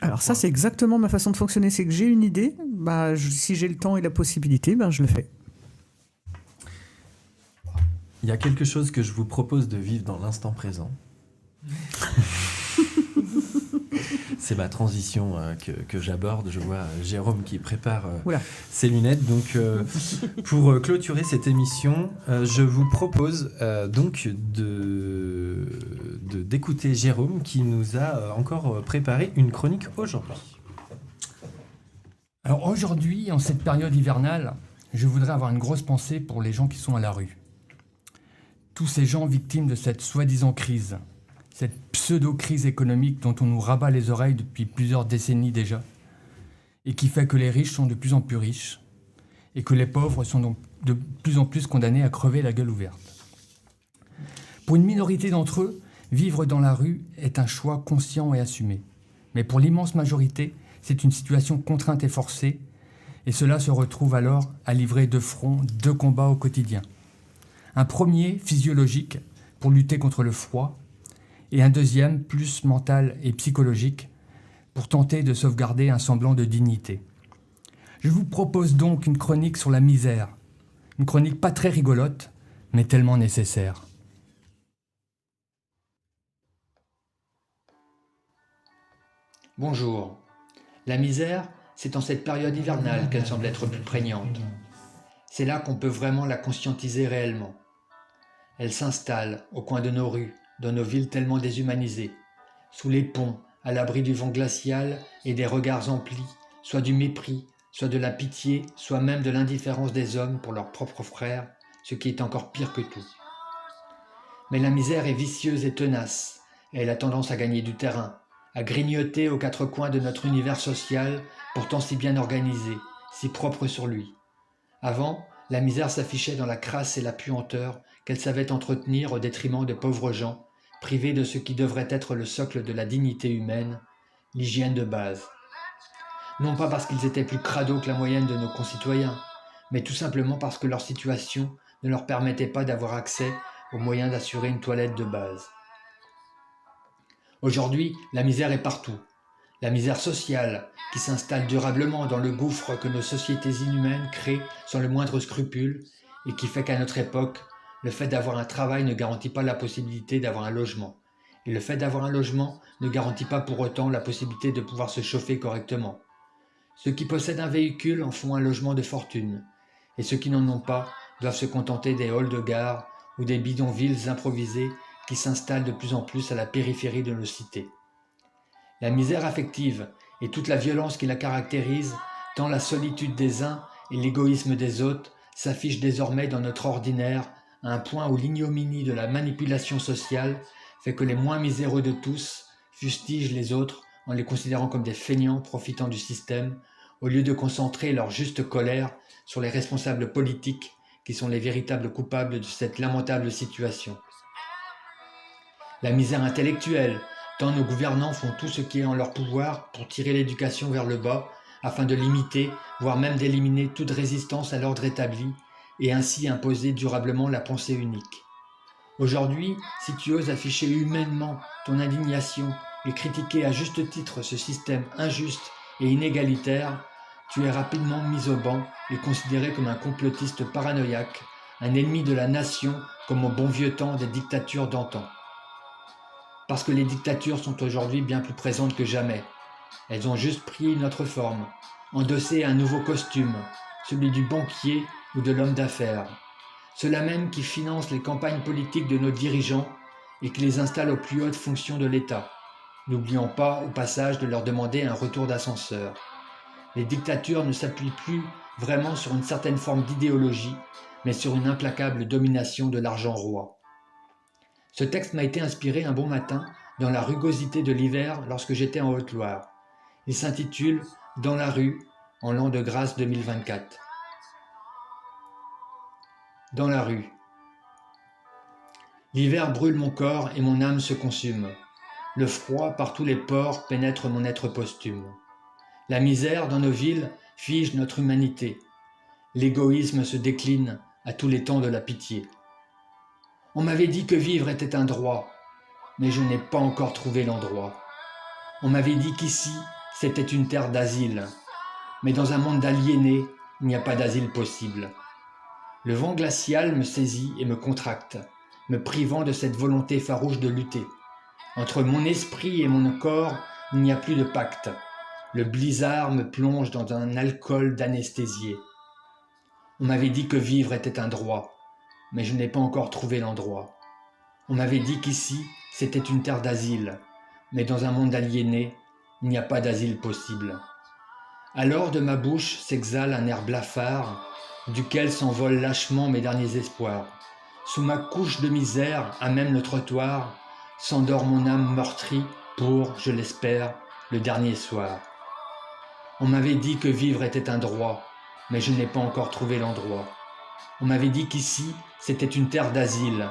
[SPEAKER 7] Alors ça, c'est exactement ma façon de fonctionner, c'est que j'ai une idée, si j'ai le temps et la possibilité, je le fais.
[SPEAKER 4] Il y a quelque chose que je vous propose de vivre dans l'instant présent. C'est ma transition que j'aborde. Je vois Jérôme qui prépare ses lunettes. Donc, pour clôturer cette émission, je vous propose donc d'écouter Jérôme qui nous a encore préparé une chronique aujourd'hui.
[SPEAKER 13] Alors aujourd'hui, en cette période hivernale, je voudrais avoir une grosse pensée pour les gens qui sont à la rue. Tous ces gens victimes de cette soi-disant crise. Cette pseudo-crise économique dont on nous rabat les oreilles depuis plusieurs décennies déjà, et qui fait que les riches sont de plus en plus riches, et que les pauvres sont donc de plus en plus condamnés à crever la gueule ouverte. Pour une minorité d'entre eux, vivre dans la rue est un choix conscient et assumé. Mais pour l'immense majorité, c'est une situation contrainte et forcée, et cela se retrouve alors à livrer de front 2 combats au quotidien. Un premier, physiologique, pour lutter contre le froid, et un deuxième, plus mental et psychologique, pour tenter de sauvegarder un semblant de dignité. Je vous propose donc une chronique sur la misère. Une chronique pas très rigolote, mais tellement nécessaire.
[SPEAKER 15] Bonjour. La misère, c'est en cette période hivernale qu'elle semble être plus prégnante. C'est là qu'on peut vraiment la conscientiser réellement. Elle s'installe au coin de nos rues, dans nos villes tellement déshumanisées, sous les ponts, à l'abri du vent glacial et des regards emplis, soit du mépris, soit de la pitié, soit même de l'indifférence des hommes pour leurs propres frères, ce qui est encore pire que tout. Mais la misère est vicieuse et tenace, et elle a tendance à gagner du terrain, à grignoter aux 4 coins de notre univers social, pourtant si bien organisé, si propre sur lui. Avant, la misère s'affichait dans la crasse et la puanteur qu'elle savait entretenir au détriment de pauvres gens, privés de ce qui devrait être le socle de la dignité humaine, l'hygiène de base. Non pas parce qu'ils étaient plus crados que la moyenne de nos concitoyens, mais tout simplement parce que leur situation ne leur permettait pas d'avoir accès aux moyens d'assurer une toilette de base. Aujourd'hui, la misère est partout. La misère sociale, qui s'installe durablement dans le gouffre que nos sociétés inhumaines créent sans le moindre scrupule, et qui fait qu'à notre époque, le fait d'avoir un travail ne garantit pas la possibilité d'avoir un logement. Et le fait d'avoir un logement ne garantit pas pour autant la possibilité de pouvoir se chauffer correctement. Ceux qui possèdent un véhicule en font un logement de fortune, et ceux qui n'en ont pas doivent se contenter des halls de gare ou des bidonvilles improvisés qui s'installent de plus en plus à la périphérie de nos cités. La misère affective et toute la violence qui la caractérise, tant la solitude des uns et l'égoïsme des autres, s'affichent désormais dans notre ordinaire à un point où l'ignominie de la manipulation sociale fait que les moins miséreux de tous fustigent les autres en les considérant comme des feignants profitant du système, au lieu de concentrer leur juste colère sur les responsables politiques qui sont les véritables coupables de cette lamentable situation. La misère intellectuelle, tant nos gouvernants font tout ce qui est en leur pouvoir pour tirer l'éducation vers le bas, afin de limiter, voire même d'éliminer toute résistance à l'ordre établi, et ainsi imposer durablement la pensée unique. Aujourd'hui, si tu oses afficher humainement ton indignation et critiquer à juste titre ce système injuste et inégalitaire, tu es rapidement mis au banc et considéré comme un complotiste paranoïaque, un ennemi de la nation comme au bon vieux temps des dictatures d'antan. Parce que les dictatures sont aujourd'hui bien plus présentes que jamais. Elles ont juste pris une autre forme, endossé un nouveau costume, celui du banquier ou de l'homme d'affaires. Ceux-là même qui financent les campagnes politiques de nos dirigeants et qui les installent aux plus hautes fonctions de l'État. N'oublions pas, au passage, de leur demander un retour d'ascenseur. Les dictatures ne s'appuient plus vraiment sur une certaine forme d'idéologie, mais sur une implacable domination de l'argent roi. Ce texte m'a été inspiré un bon matin dans la rugosité de l'hiver lorsque j'étais en Haute-Loire. Il s'intitule « Dans la rue » en l'an de grâce 2024. Dans la rue. L'hiver brûle mon corps et mon âme se consume. Le froid par tous les pores pénètre mon être posthume. La misère dans nos villes fige notre humanité. L'égoïsme se décline à tous les temps de la pitié. On m'avait dit que vivre était un droit, mais je n'ai pas encore trouvé l'endroit. On m'avait dit qu'ici, c'était une terre d'asile, mais dans un monde d'aliénés, il n'y a pas d'asile possible. Le vent glacial me saisit et me contracte, me privant de cette volonté farouche de lutter. Entre mon esprit et mon corps, il n'y a plus de pacte. Le blizzard me plonge dans un alcool d'anesthésié. On m'avait dit que vivre était un droit, mais je n'ai pas encore trouvé l'endroit. On m'avait dit qu'ici, c'était une terre d'asile, mais dans un monde aliéné, il n'y a pas d'asile possible. Alors de ma bouche s'exhale un air blafard, duquel s'envolent lâchement mes derniers espoirs. Sous ma couche de misère, à même le trottoir, s'endort mon âme meurtrie pour, je l'espère, le dernier soir. On m'avait dit que vivre était un droit, mais je n'ai pas encore trouvé l'endroit. On m'avait dit qu'ici, c'était une terre d'asile,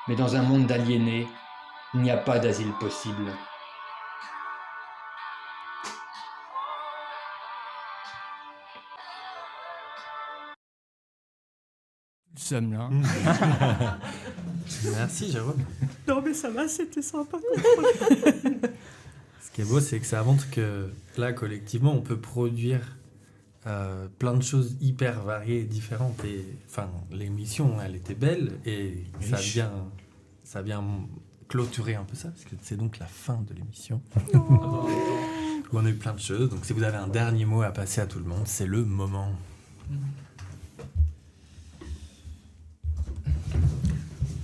[SPEAKER 15] mais dans un monde d'aliénés, il n'y a pas d'asile possible.
[SPEAKER 13] Sommes là.
[SPEAKER 4] Merci Jérôme.
[SPEAKER 18] Non mais ça va, c'était sympa.
[SPEAKER 4] Ce qui est beau, c'est que ça montre que là, collectivement, on peut produire plein de choses hyper variées et différentes. Et enfin, l'émission, elle était belle et ça vient clôturer un peu ça, parce que c'est donc la fin de l'émission. On a eu plein de choses. Donc si vous avez un dernier mot à passer à tout le monde, c'est le moment.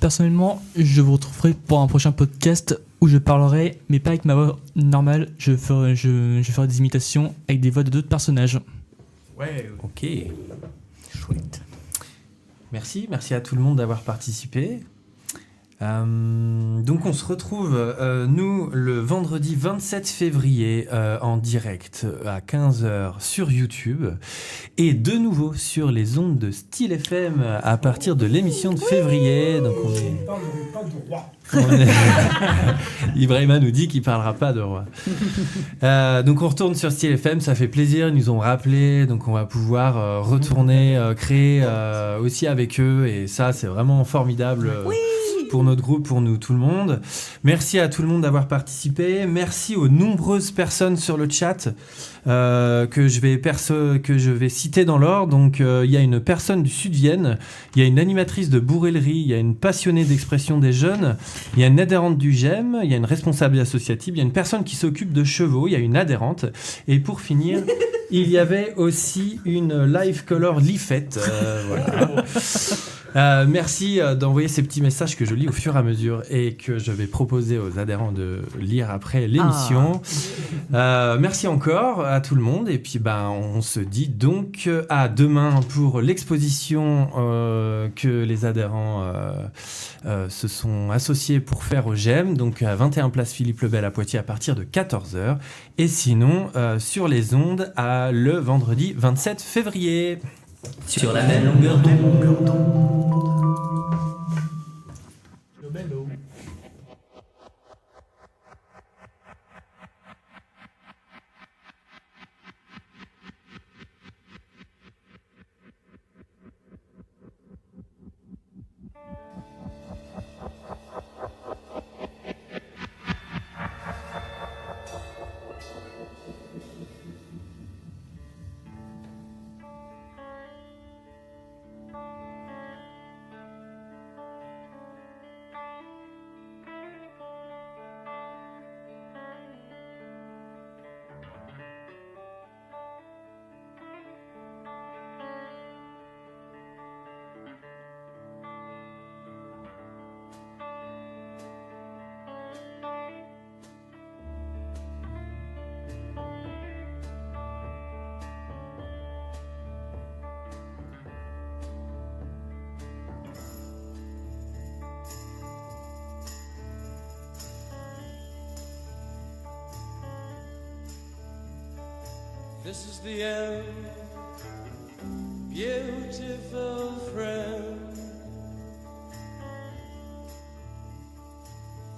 [SPEAKER 6] Personnellement, je vous retrouverai pour un prochain podcast où je parlerai, mais pas avec ma voix normale. Je ferai des imitations avec des voix de d'autres personnages.
[SPEAKER 4] Ouais, ok. Chouette. Merci à tout le monde d'avoir participé. Donc on se retrouve, nous, le vendredi 27 février en direct à 15h sur YouTube et de nouveau sur les ondes de Style FM à partir de l'émission de février. Donc on est... Ibrahima nous dit qu'il ne parlera pas de roi. Donc on retourne sur Style FM, ça fait plaisir, ils nous ont rappelé, donc on va pouvoir retourner créer aussi avec eux et ça c'est vraiment formidable.
[SPEAKER 18] Oui.
[SPEAKER 4] pour notre groupe, pour nous, tout le monde. Merci à tout le monde d'avoir participé. Merci aux nombreuses personnes sur le chat que je vais citer dans l'ordre. Donc, il y a une personne du Sud-Vienne, il y a une animatrice de Bourrellerie, il y a une passionnée d'expression des jeunes, il y a une adhérente du GEM, il y a une responsable associative, il y a une personne qui s'occupe de chevaux, il y a une adhérente. Et pour finir, il y avait aussi une live color Lifette. Voilà. Merci d'envoyer ces petits messages que je lis au fur et à mesure et que je vais proposer aux adhérents de lire après l'émission. Merci encore à tout le monde et puis on se dit donc à demain pour l'exposition que les adhérents se sont associés pour faire au GEM, donc à 21 place Philippe Lebel à Poitiers à partir de 14h et sinon sur les ondes le vendredi 27 février.
[SPEAKER 21] Sur la même longueur d'onde.
[SPEAKER 3] This is the end, beautiful friend.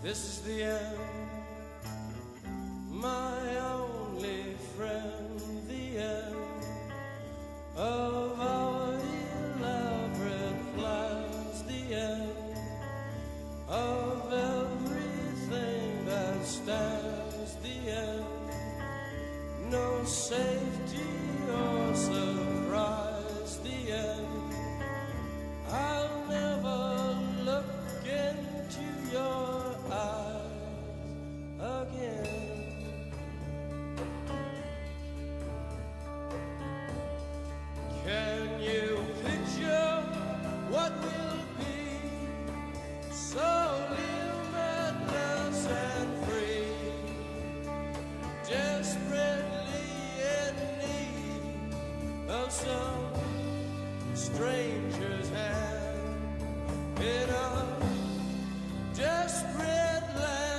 [SPEAKER 3] This is the end, my only friend. The end of our elaborate plans. The end of everything that stands. The end. No safety or surprise, the end. I'll never look into your eyes again. Can you picture what will be so limitless and free? Desperate of some stranger's hand in a desperate land.